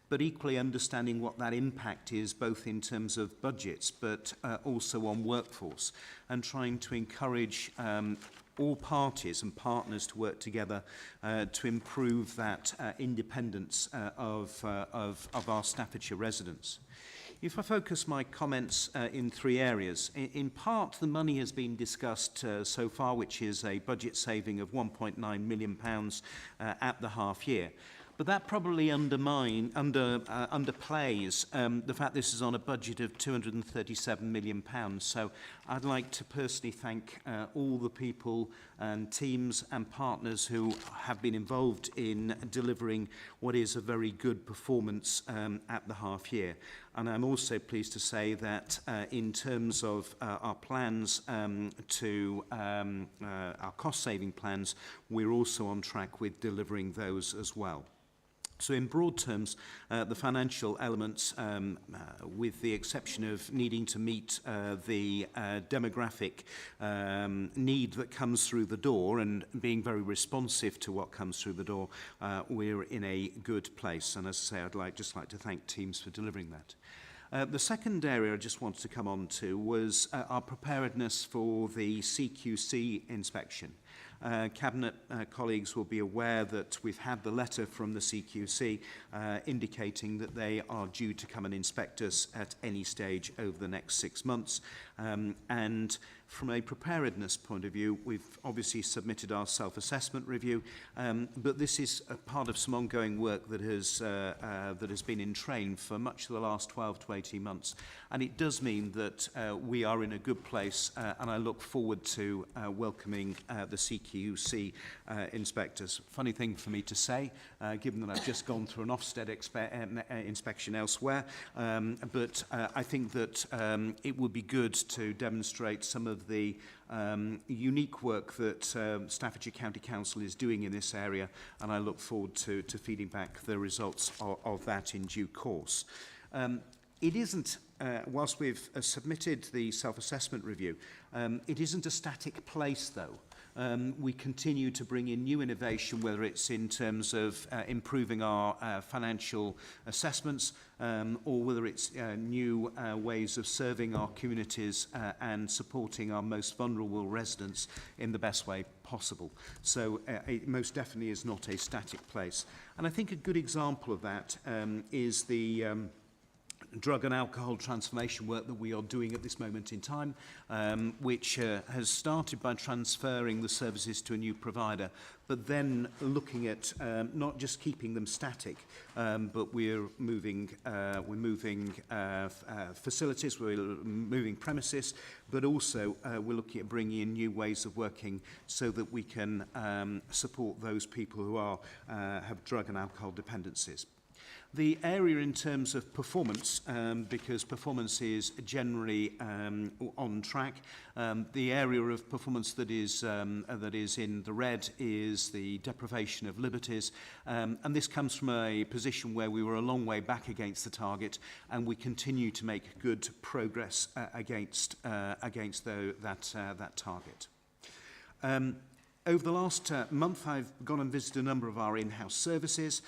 but equally understanding what that impact is both in terms of budgets but also on workforce, and trying to encourage all parties and partners to work together to improve that independence of our Staffordshire residents. If I focus my comments in three areas, in part the money has been discussed so far, which is a budget saving of £1.9 million at the half year. But that probably underplays the fact this is on a budget of £237 million. So I'd like to personally thank all the people and teams and partners who have been involved in delivering what is a very good performance at the half year. And I'm also pleased to say that in terms of our plans our cost-saving plans, we're also on track with delivering those as well. So in broad terms, the financial elements, with the exception of needing to meet the demographic need that comes through the door and being very responsive to what comes through the door, we're in a good place. And as I say, I'd just like to thank teams for delivering that. The second area I just wanted to come on to was our preparedness for the CQC inspection. Cabinet colleagues will be aware that we've had the letter from the CQC indicating that they are due to come and inspect us at any stage over the next 6 months. And from a preparedness point of view, we've obviously submitted our self-assessment review, but this is a part of some ongoing work that has been in train for much of the last 12 to 18 months. And it does mean that we are in a good place, and I look forward to welcoming the CQC inspectors. Funny thing for me to say, given that I've just gone through an Ofsted inspection elsewhere, but I think that it would be good to demonstrate some of the unique work that Staffordshire County Council is doing in this area, and I look forward to feeding back the results of that in due course. It isn't, whilst we've submitted the self-assessment review, it isn't a static place though. We continue to bring in new innovation, whether it's in terms of improving our financial assessments or whether it's new ways of serving our communities and supporting our most vulnerable residents in the best way possible. So it most definitely is not a static place. And I think a good example of that is the drug and alcohol transformation work that we are doing at this moment in time, which has started by transferring the services to a new provider, but then looking at not just keeping them static, but we're moving facilities, we're moving premises, but also we're looking at bringing in new ways of working so that we can support those people who have drug and alcohol dependencies. The area in terms of performance, because performance is generally on track, the area of performance that is in the red is the deprivation of liberties, and this comes from a position where we were a long way back against the target, and we continue to make good progress against that target. Over the last month, I've gone and visited a number of our in-house services,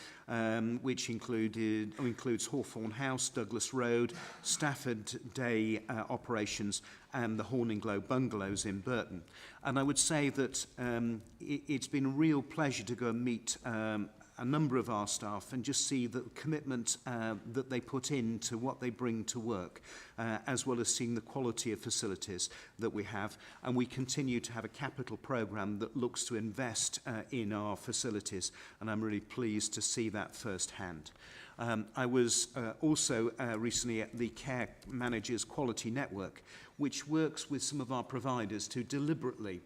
which includes Hawthorne House, Douglas Road, Stafford Day operations, and the Horn and Glow bungalows in Burton. And I would say that it's been a real pleasure to go and meet a number of our staff and just see the commitment that they put into what they bring to work, as well as seeing the quality of facilities that we have. And we continue to have a capital programme that looks to invest in our facilities, and I'm really pleased to see that firsthand. I was also recently at the Care Managers Quality Network, which works with some of our providers to deliberately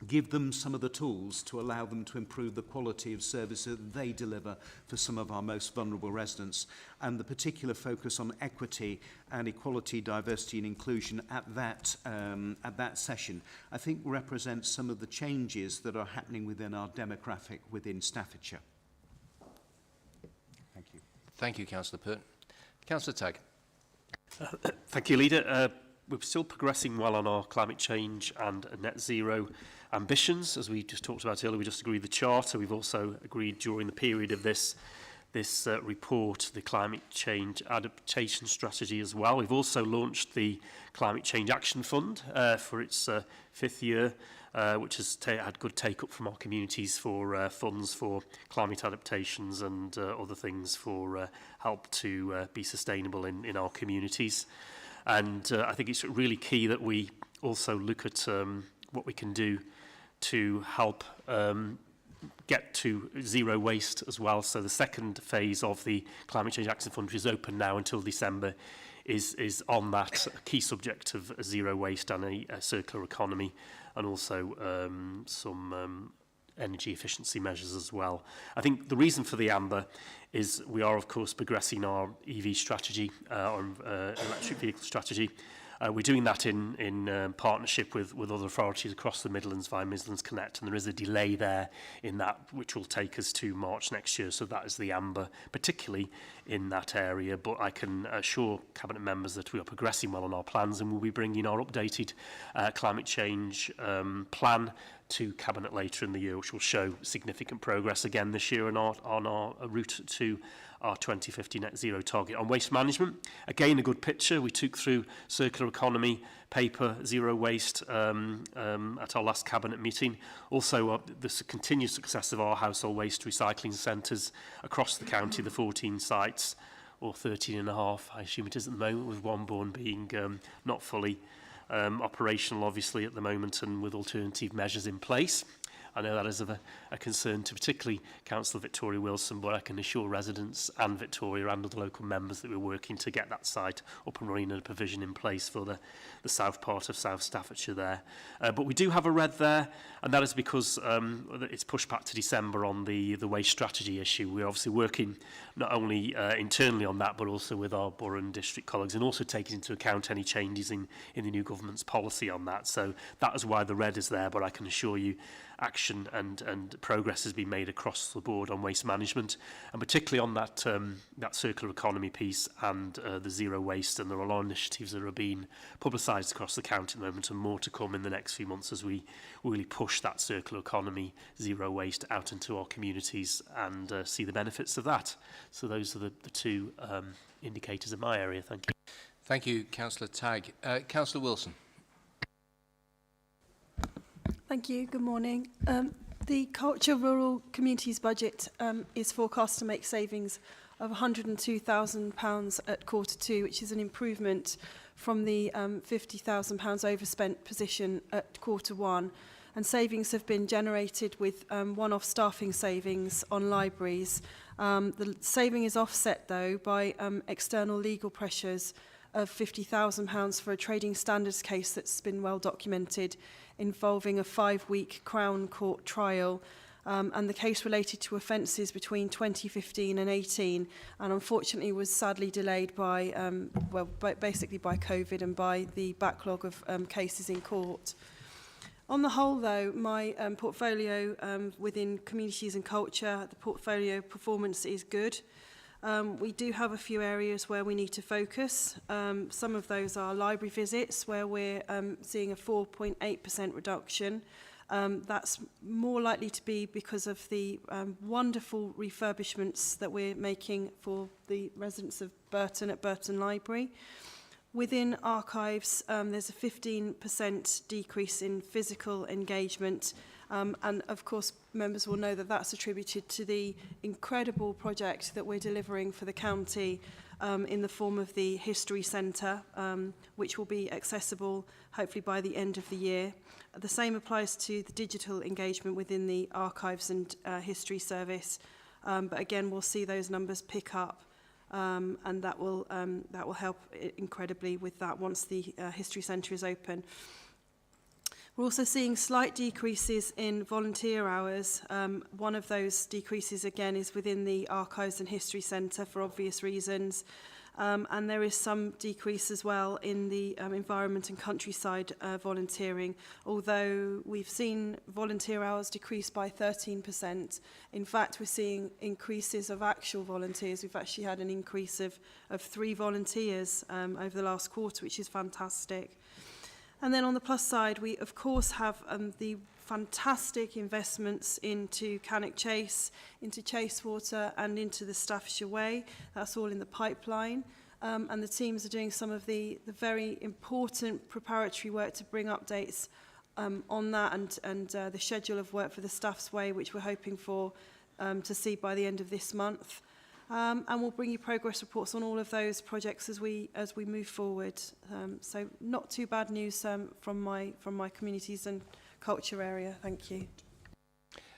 give them some of the tools to allow them to improve the quality of service that they deliver for some of our most vulnerable residents. And the particular focus on equity and equality, diversity and inclusion at that session, I think represents some of the changes that are happening within our demographic within Staffordshire. Thank you. Thank you, Councillor Pert. Councillor Tagg. Thank you, Leader. We're still progressing well on our climate change and net zero ambitions. As we just talked about earlier, we just agreed the Charter. We've also agreed during the period of this report, the climate change adaptation strategy as well. We've also launched the Climate Change Action Fund for its fifth year, which has had good take-up from our communities for funds for climate adaptations and other things for help to be sustainable in our communities. And I think it's really key that we also look at what we can do to help get to zero waste as well. So the second phase of the Climate Change Action Fund, which is open now until December, is on that key subject of zero waste and a circular economy, and also some energy efficiency measures as well. I think the reason for the amber is we are, of course, progressing our EV strategy, our electric vehicle strategy. We're doing that in partnership with other authorities across the Midlands via Midlands Connect, and there is a delay there in that, which will take us to March next year. So that is the amber, particularly in that area. But I can assure Cabinet members that we are progressing well on our plans, and we'll be bringing our updated climate change plan to Cabinet later in the year, which will show significant progress again this year on our route to our 2050 net zero target. On waste management, again a good picture. We took through circular economy, paper, zero waste at our last Cabinet meeting. Also the continued success of our household waste recycling centres across the county, the 14 sites, or 13 and a half, I assume it is at the moment, with Wombourne being not fully operational obviously at the moment, and with alternative measures in place. I know that is of a concern to particularly Councillor Victoria Wilson, but I can assure residents and Victoria and other local members that we're working to get that site up and running and a provision in place for the south part of South Staffordshire there. But we do have a red there, and that is because it's pushed back to December on the waste strategy issue. We're obviously working not only internally on that, but also with our borough and district colleagues, and also taking into account any changes in the new government's policy on that. So that is why the red is there, but I can assure you action and progress has been made across the board on waste management, and particularly on that circular economy piece and the zero waste, and there are a lot of initiatives that are being publicised across the county at the moment, and more to come in the next few months as we really push that circular economy, zero waste out into our communities and see the benefits of that. So those are the two indicators in my area. Thank you. Thank you, Councillor Tagg. Councillor Wilson. Thank you. Good morning. The Culture Rural Communities budget is forecast to make savings of £102,000 at Q2, which is an improvement from the £50,000 overspent position at Q1. And savings have been generated with one-off staffing savings on libraries. The saving is offset, though, by external legal pressures of £50,000 for a trading standards case that's been well documented, involving a 5-week Crown Court trial, and the case related to offences between 2015 and 18, and unfortunately was sadly delayed by, basically by COVID and by the backlog of cases in court. On the whole, though, my portfolio within communities and culture, the portfolio performance is good. We do have a few areas where we need to focus. Some of those are library visits, where we're seeing a 4.8% reduction. That's more likely to be because of the wonderful refurbishments that we're making for the residents of Burton at Burton Library. Within archives, there's a 15% decrease in physical engagement. And of course, members will know that that's attributed to the incredible project that we're delivering for the county in the form of the History Centre, which will be accessible hopefully by the end of the year. The same applies to the digital engagement within the Archives and History Service. But again, we'll see those numbers pick up, and that will help incredibly with that once the History Centre is open. We're also seeing slight decreases in volunteer hours. One of those decreases, again, is within the Archives and History Centre for obvious reasons. And there is some decrease as well in the environment and countryside volunteering, although we've seen volunteer hours decrease by 13%. In fact, we're seeing increases of actual volunteers. We've actually had an increase of 3 volunteers over the last quarter, which is fantastic. And then on the plus side, we of course have the fantastic investments into Cannock Chase, into Chasewater and into the Staffordshire Way. That's all in the pipeline. And the teams are doing some of the very important preparatory work to bring updates on that and the schedule of work for the Staff's Way, which we're hoping for to see by the end of this month. And we'll bring you progress reports on all of those projects as we move forward. So not too bad news from my communities and culture area. Thank you.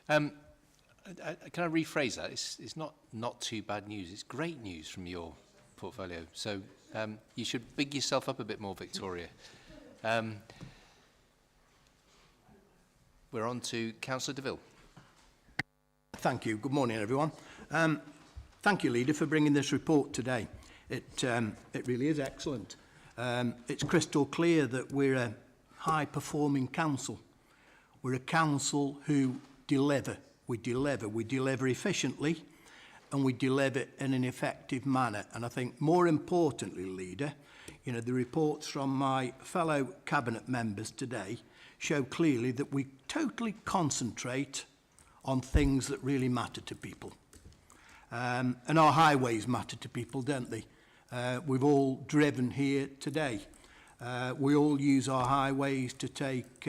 Can I rephrase that? It's not too bad news. It's great news from your portfolio. So you should big yourself up a bit more, Victoria. We're on to Councillor DeVille. Thank you. Good morning, everyone. Thank you, Leader, for bringing this report today. It really is excellent. It's crystal clear that we're a high-performing council. We're a council who deliver. We deliver efficiently, and we deliver in an effective manner. And I think more importantly, Leader, you know, the reports from my fellow cabinet members today show clearly that we totally concentrate on things that really matter to people. And our highways matter to people, don't they? We've all driven here today. We all use our highways to take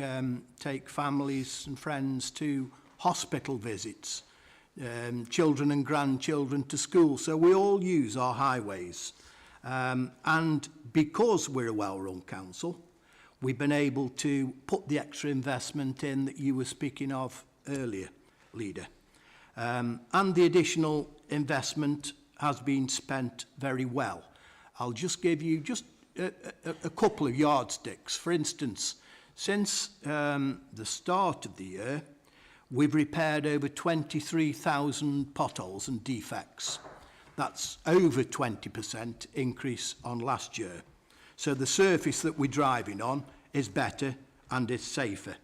families and friends to hospital visits, children and grandchildren to school. So we all use our highways. And because we're a well-run council, we've been able to put the extra investment in that you were speaking of earlier, Leader. And the additional investment has been spent very well. I'll just give you just a couple of yardsticks. For instance, since the start of the year, we've repaired over 23,000 potholes and defects. That's over 20% increase on last year. So the surface that we're driving on is better and is safer.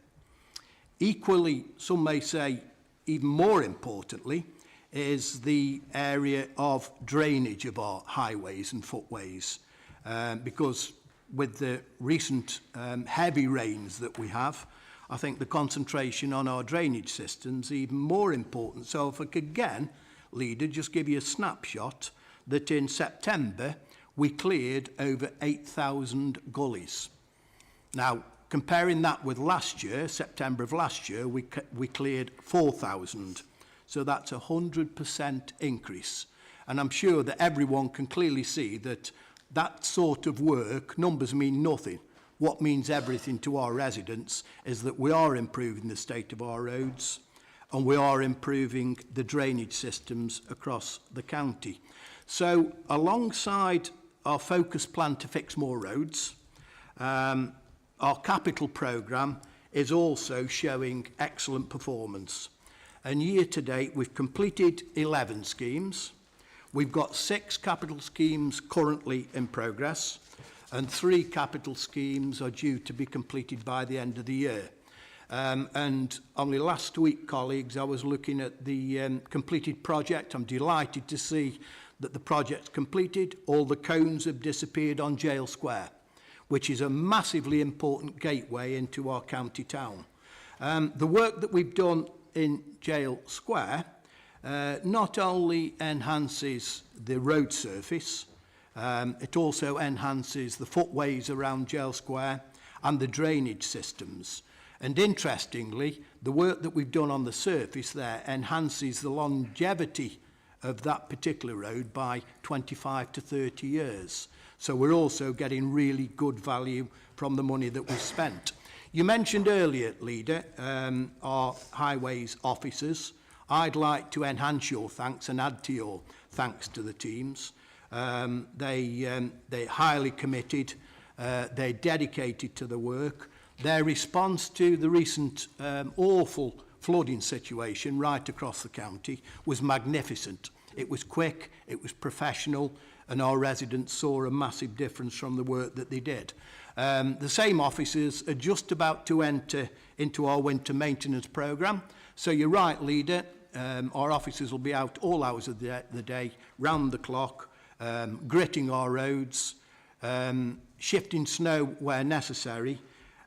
Equally, some may say, even more importantly, is the area of drainage of our highways and footways. Because with the recent heavy rains that we have, I think the concentration on our drainage systems is even more important. So if I could again, Leader, just give you a snapshot that in September we cleared over 8,000 gullies. Now, comparing that with last year, September of last year, we cleared 4,000. So that's a 100% increase. And I'm sure that everyone can clearly see that that sort of work, numbers mean nothing. What means everything to our residents is that we are improving the state of our roads and we are improving the drainage systems across the county. So alongside our focus plan to fix more roads, our capital programme is also showing excellent performance. And year to date, we've completed 11 schemes. We've got 6 capital schemes currently in progress, and 3 capital schemes are due to be completed by the end of the year. And only last week, colleagues, I was looking at the completed project. I'm delighted to see that the project's completed. All the cones have disappeared on Jail Square, which is a massively important gateway into our county town. The work that we've done in Jail Square not only enhances the road surface, it also enhances the footways around Jail Square and the drainage systems. And interestingly, the work that we've done on the surface there enhances the longevity of that particular road by 25 to 30 years. So we're also getting really good value from the money that we've spent. You mentioned earlier, Leader, our highways officers. I'd like to enhance your thanks and add to your thanks to the teams. They're highly committed, they're dedicated to the work. Their response to the recent awful flooding situation right across the county was magnificent. It was quick, it was professional, and our residents saw a massive difference from the work that they did. The same officers are just about to enter into our winter maintenance programme. So you're right, Leader, our officers will be out all hours of the day, round the clock, gritting our roads, shifting snow where necessary,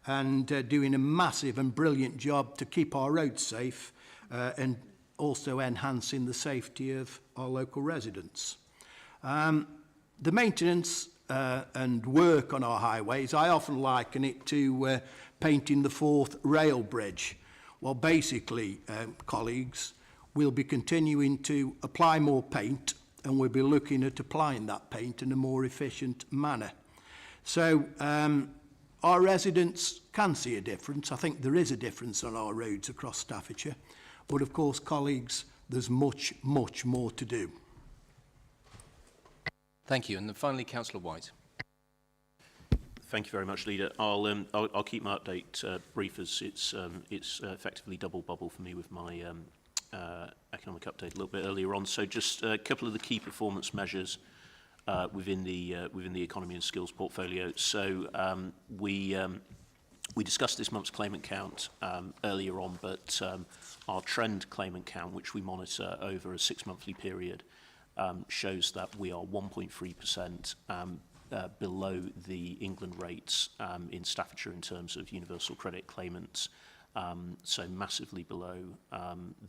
and doing a massive and brilliant job to keep our roads safe and also enhancing the safety of our local residents. The maintenance and work on our highways, I often liken it to painting the 4th rail bridge. Well, basically, colleagues, we'll be continuing to apply more paint and we'll be looking at applying that paint in a more efficient manner. So our residents can see a difference. I think there is a difference on our roads across Staffordshire. But of course, colleagues, there's much, much more to do. Thank you. And then finally, Councillor White. Thank you very much, Leader. I'll keep my update brief, as it's effectively double bubble for me with my economic update a little bit earlier on. So just a couple of the key performance measures within the economy and skills portfolio. So we discussed this month's claimant count earlier on, but our trend claimant count, which we monitor over a 6-monthly period, shows that we are 1.3% below the England rates in Staffordshire in terms of universal credit claimants, so massively below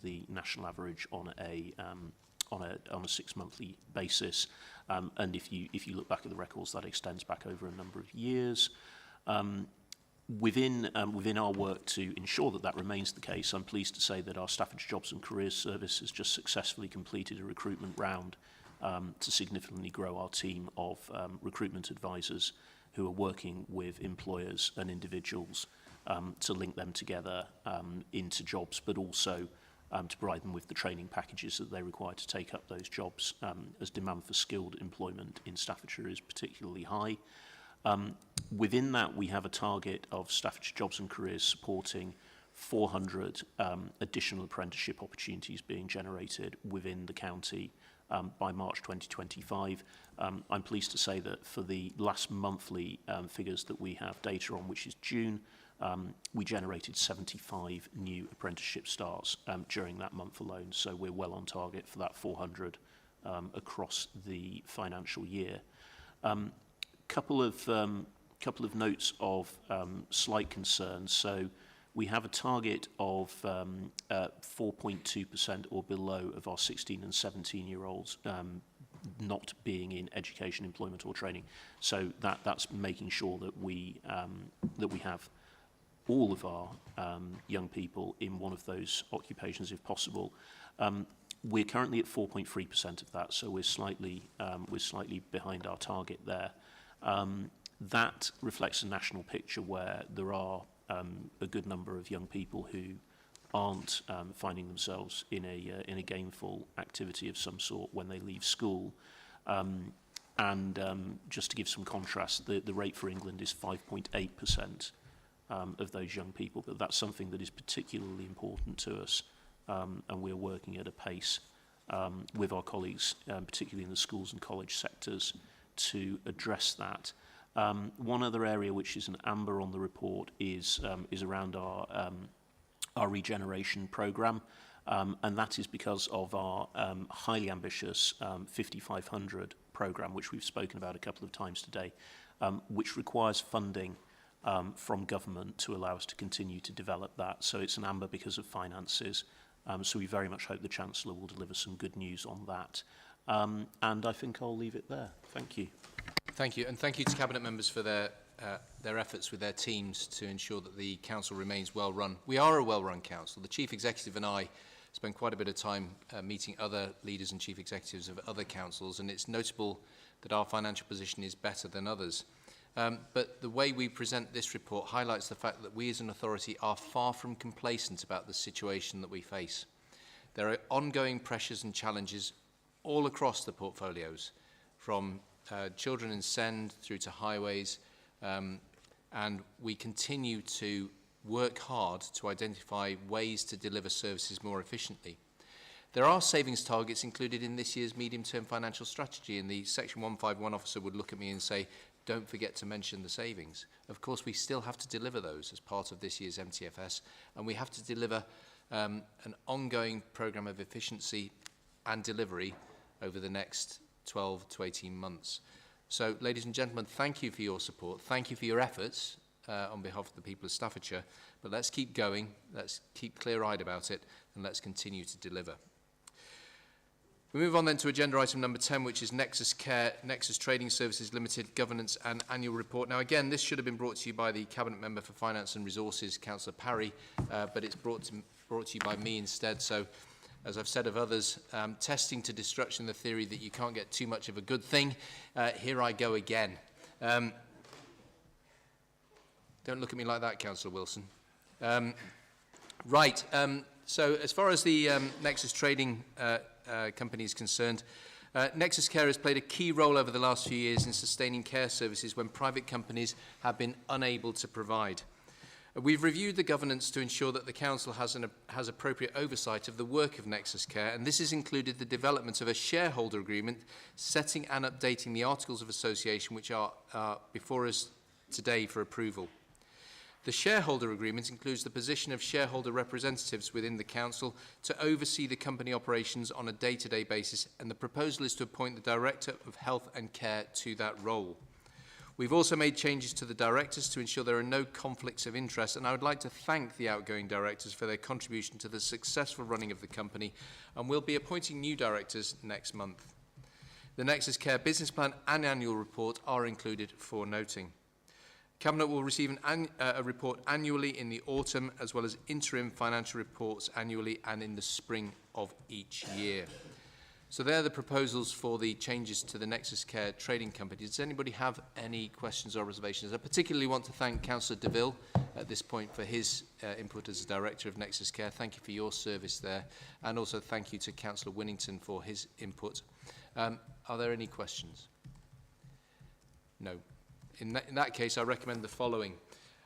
the national average on a 6-monthly basis. And if you look back at the records, that extends back over a number of years. Within our work to ensure that that remains the case, I'm pleased to say that our Staffordshire Jobs and Careers Service has just successfully completed a recruitment round to significantly grow our team of recruitment advisors who are working with employers and individuals to link them together into jobs, but also to provide them with the training packages that they require to take up those jobs, as demand for skilled employment in Staffordshire is particularly high. Within that, we have a target of Staffordshire Jobs and Careers supporting 400 additional apprenticeship opportunities being generated within the county by March 2025. I'm pleased to say that for the last monthly figures that we have data on, which is June, we generated 75 new apprenticeship starts during that month alone, so we're well on target for that 400 across the financial year. Couple of notes of slight concern. So we have a target of 4.2% or below of our 16 and 17-year-olds not being in education, employment or training. So that's making sure that we have all of our young people in one of those occupations if possible. We're currently at 4.3% of that, so we're slightly behind our target there. That reflects a national picture where there are a good number of young people who aren't finding themselves in a gainful activity of some sort when they leave school. Just to give some contrast, the rate for England is 5.8% of those young people, but that's something that is particularly important to us, and we're working at a pace with our colleagues, particularly in the schools and college sectors, to address that. One other area which is an amber on the report is around our regeneration programme, and that is because of our highly ambitious 5500 programme, which we've spoken about a couple of times today, which requires funding from government to allow us to continue to develop that. So it's an amber because of finances. So we very much hope the Chancellor will deliver some good news on that. And I think I'll leave it there. Thank you. Thank you, and thank you to Cabinet members for their efforts with their teams to ensure that the Council remains well run. We are a well run Council. The Chief Executive and I spend quite a bit of time meeting other leaders and Chief Executives of other councils, and it's notable that our financial position is better than others. But the way we present this report highlights the fact that we as an authority are far from complacent about the situation that we face. There are ongoing pressures and challenges all across the portfolios, from children in SEND through to highways, and we continue to work hard to identify ways to deliver services more efficiently. There are savings targets included in this year's medium-term financial strategy, and the Section 151 officer would look at me and say, don't forget to mention the savings. Of course, we still have to deliver those as part of this year's MTFS, and we have to deliver an ongoing programme of efficiency and delivery over the next 12 to 18 months. So, ladies and gentlemen, thank you for your support. Thank you for your efforts on behalf of the people of Staffordshire. But let's keep going, let's keep clear-eyed about it, and let's continue to deliver. We move on then to agenda item number 10, which is Nexus Trading Services Limited Governance and Annual Report. Now, again, this should have been brought to you by the Cabinet Member for Finance and Resources, Councillor Parry, but it's brought to you by me instead. So, as I've said of others, testing to destruction the theory that you can't get too much of a good thing. Here I go again. Don't look at me like that, Councillor Wilson. Right, so as far as the Nexus Trading company is concerned, Nexus Care has played a key role over the last few years in sustaining care services when private companies have been unable to provide. We've reviewed the governance to ensure that the Council has appropriate oversight of the work of Nexus Care, and this has included the development of a shareholder agreement setting and updating the Articles of Association which are before us today for approval. The shareholder agreement includes the position of shareholder representatives within the Council to oversee the company operations on a day-to-day basis, and the proposal is to appoint the Director of Health and Care to that role. We've also made changes to the directors to ensure there are no conflicts of interest, and I would like to thank the outgoing directors for their contribution to the successful running of the company, and we'll be appointing new directors next month. The Nexus Care business plan and annual report are included for noting. Cabinet will receive a report annually in the autumn, as well as interim financial reports annually and in the spring of each year. So they're the proposals for the changes to the Nexus Care trading company. Does anybody have any questions or reservations? I particularly want to thank Councillor DeVille at this point for his input as Director of Nexus Care. Thank you for your service there. And also thank you to Councillor Winnington for his input. Are there any questions? No. In that case, I recommend the following.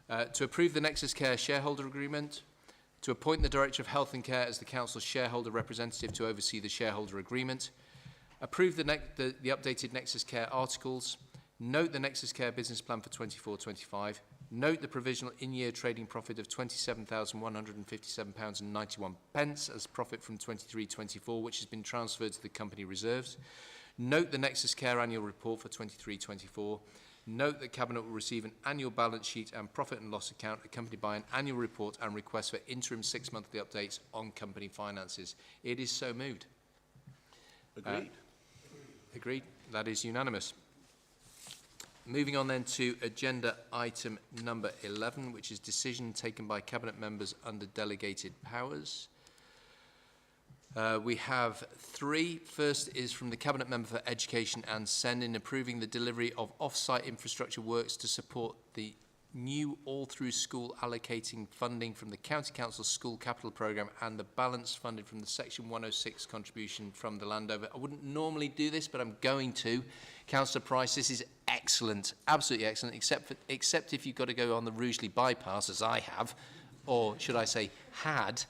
To approve the Nexus Care shareholder agreement, to appoint the Director of Health and Care as the Council's shareholder representative to oversee the shareholder agreement, approve the updated Nexus Care articles, note the Nexus Care business plan for 24-25, note the provisional in-year trading profit of £27,157.91 as profit from 23-24, which has been transferred to the company reserves, note the Nexus Care annual report for 23-24, note that Cabinet will receive an annual balance sheet and profit and loss account accompanied by an annual report and request for interim 6-monthly updates on company finances. It is so moved. Agreed. Agreed. That is unanimous. Moving on then to agenda item number 11, which is decision taken by Cabinet members under delegated powers. We have 3. First is from the Cabinet Member for Education and Send in approving the delivery of off-site infrastructure works to support the new all-through-school allocating funding from the County Council's School Capital Programme and the balance funded from the Section 106 contribution from the Landover. I wouldn't normally do this, but I'm going to. Councillor Price, this is excellent, absolutely excellent, except if you've got to go on the Rugeley bypass, as I have, or should I say had,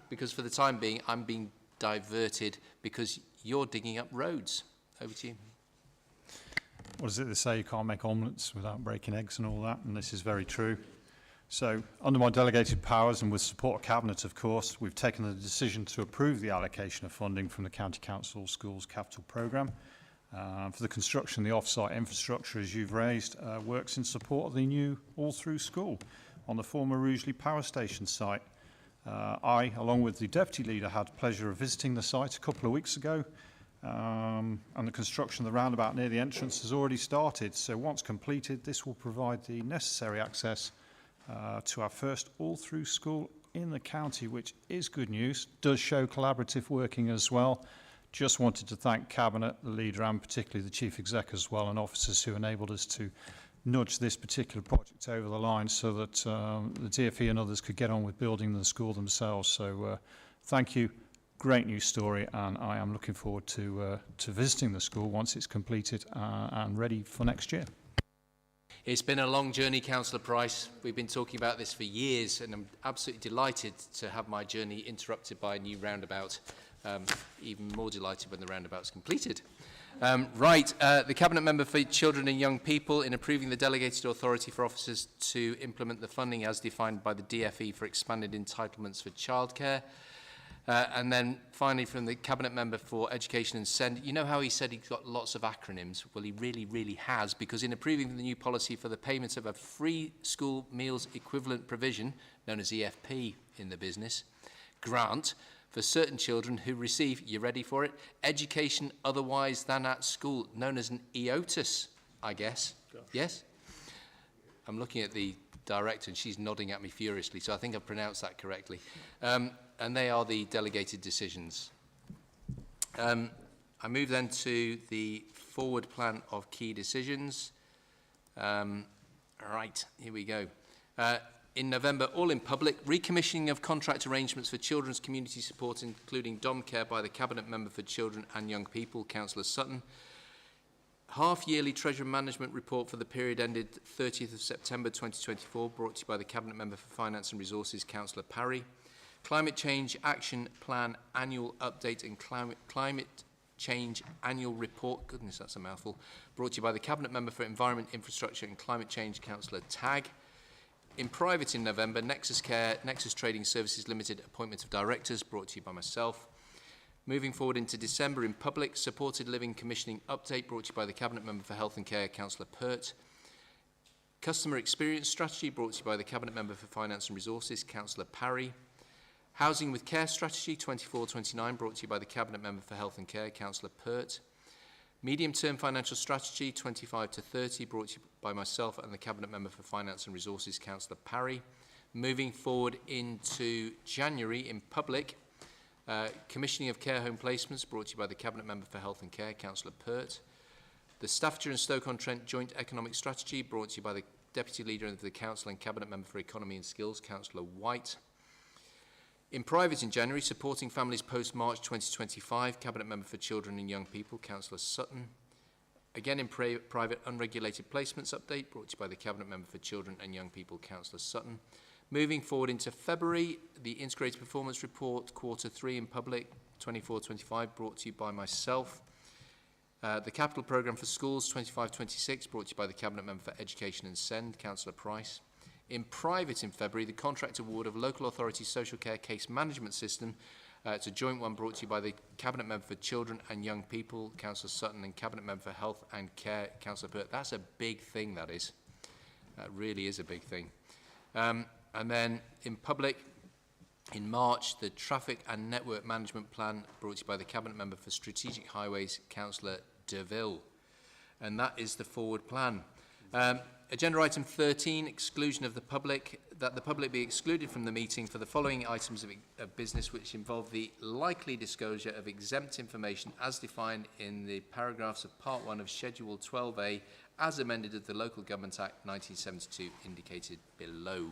because for the time being, I'm being diverted because you're digging up roads. Over to you. What is it they say? You can't make omelettes without breaking eggs and all that, and this is very true. So, under my delegated powers and with support of Cabinet, of course, we've taken the decision to approve the allocation of funding from the County Council Schools Capital Programme for the construction of the off-site infrastructure, as you've raised, works in support of the new all-through school on the former Rugeley Power Station site. I, along with the Deputy Leader, had the pleasure of visiting the site a couple of weeks ago, and the construction of the roundabout near the entrance has already started. So once completed, this will provide the necessary access to our first all-through school in the county, which is good news. Does show collaborative working as well. Just wanted to thank Cabinet, the Leader, and particularly the Chief Exec as well, and officers who enabled us to nudge this particular project over the line so that the DFE and others could get on with building the school themselves. So thank you. Great news story, and I am looking forward to visiting the school once it's completed and ready for next year. It's been a long journey, Councillor Price. We've been talking about this for years, and I'm absolutely delighted to have my journey interrupted by a new roundabout. Even more delighted when the roundabout's completed. The Cabinet Member for Children and Young People in approving the delegated authority for officers to implement the funding as defined by the DFE for expanded entitlements for childcare. And then finally from the Cabinet Member for Education and Send, you know how he said he's got lots of acronyms? Well, he really, really has, because in approving the new policy for the payment of a free school meals equivalent provision, known as EFP in the business, grant, for certain children who receive, you ready for it, education otherwise than at school, known as an EOTUS, I guess. Gosh. Yes? I'm looking at the director and she's nodding at me furiously, so I think I've pronounced that correctly. And they are the delegated decisions. I move then to the forward plan of key decisions. Right, here we go. In November, all in public, recommissioning of contract arrangements for children's community support, including dom care by the Cabinet Member for Children and Young People, Councillor Sutton. Half-yearly Treasury Management Report for the period ended 30th of September 2024, brought to you by the Cabinet Member for Finance and Resources, Councillor Parry. Climate Change Action Plan Annual Update and Climate Change Annual Report, goodness, that's a mouthful, brought to you by the Cabinet Member for Environment, Infrastructure and Climate Change, Councillor Tagg. In private in November, Nexus Care, Nexus Trading Services Limited, appointment of directors, brought to you by myself. Moving forward into December, in public, Supported Living Commissioning Update, brought to you by the Cabinet Member for Health and Care, Councillor Pert. Customer Experience Strategy, brought to you by the Cabinet Member for Finance and Resources, Councillor Parry. Housing with Care Strategy 24-29, brought to you by the Cabinet Member for Health and Care, Councillor Pert. Medium-term Financial Strategy 25-30, brought to you by myself and the Cabinet Member for Finance and Resources, Councillor Parry. Moving forward into January in public, Commissioning of care home placements brought to you by the Cabinet Member for Health and Care, Councillor Pert. The Staffordshire and Stoke-on-Trent Joint Economic Strategy brought to you by the Deputy Leader of the Council and Cabinet Member for Economy and Skills, Councillor White. In private in January, supporting families post-March 2025, Cabinet Member for Children and Young People, Councillor Sutton. Again in private unregulated placements update brought to you by the Cabinet Member for Children and Young People, Councillor Sutton. Moving forward into February, the Integrated Performance Report, Quarter 3 in public, 24-25, brought to you by myself. The Capital Programme for Schools, 25-26, brought to you by the Cabinet Member for Education and SEND, Councillor Price. In private in February, the contract award of Local Authority Social Care Case Management System, it's a joint one brought to you by the Cabinet Member for Children and Young People, Councillor Sutton, and Cabinet Member for Health and Care, Councillor Burt. That's a big thing, that is. That really is a big thing. And then in public, in March, the Traffic and Network Management Plan brought to you by the Cabinet Member for Strategic Highways, Councillor Deville. And that is the forward plan. Agenda item 13, exclusion of the public, that the public be excluded from the meeting for the following items of business which involve the likely disclosure of exempt information as defined in the paragraphs of Part 1 of Schedule 12A as amended of the Local Government Act 1972 indicated below.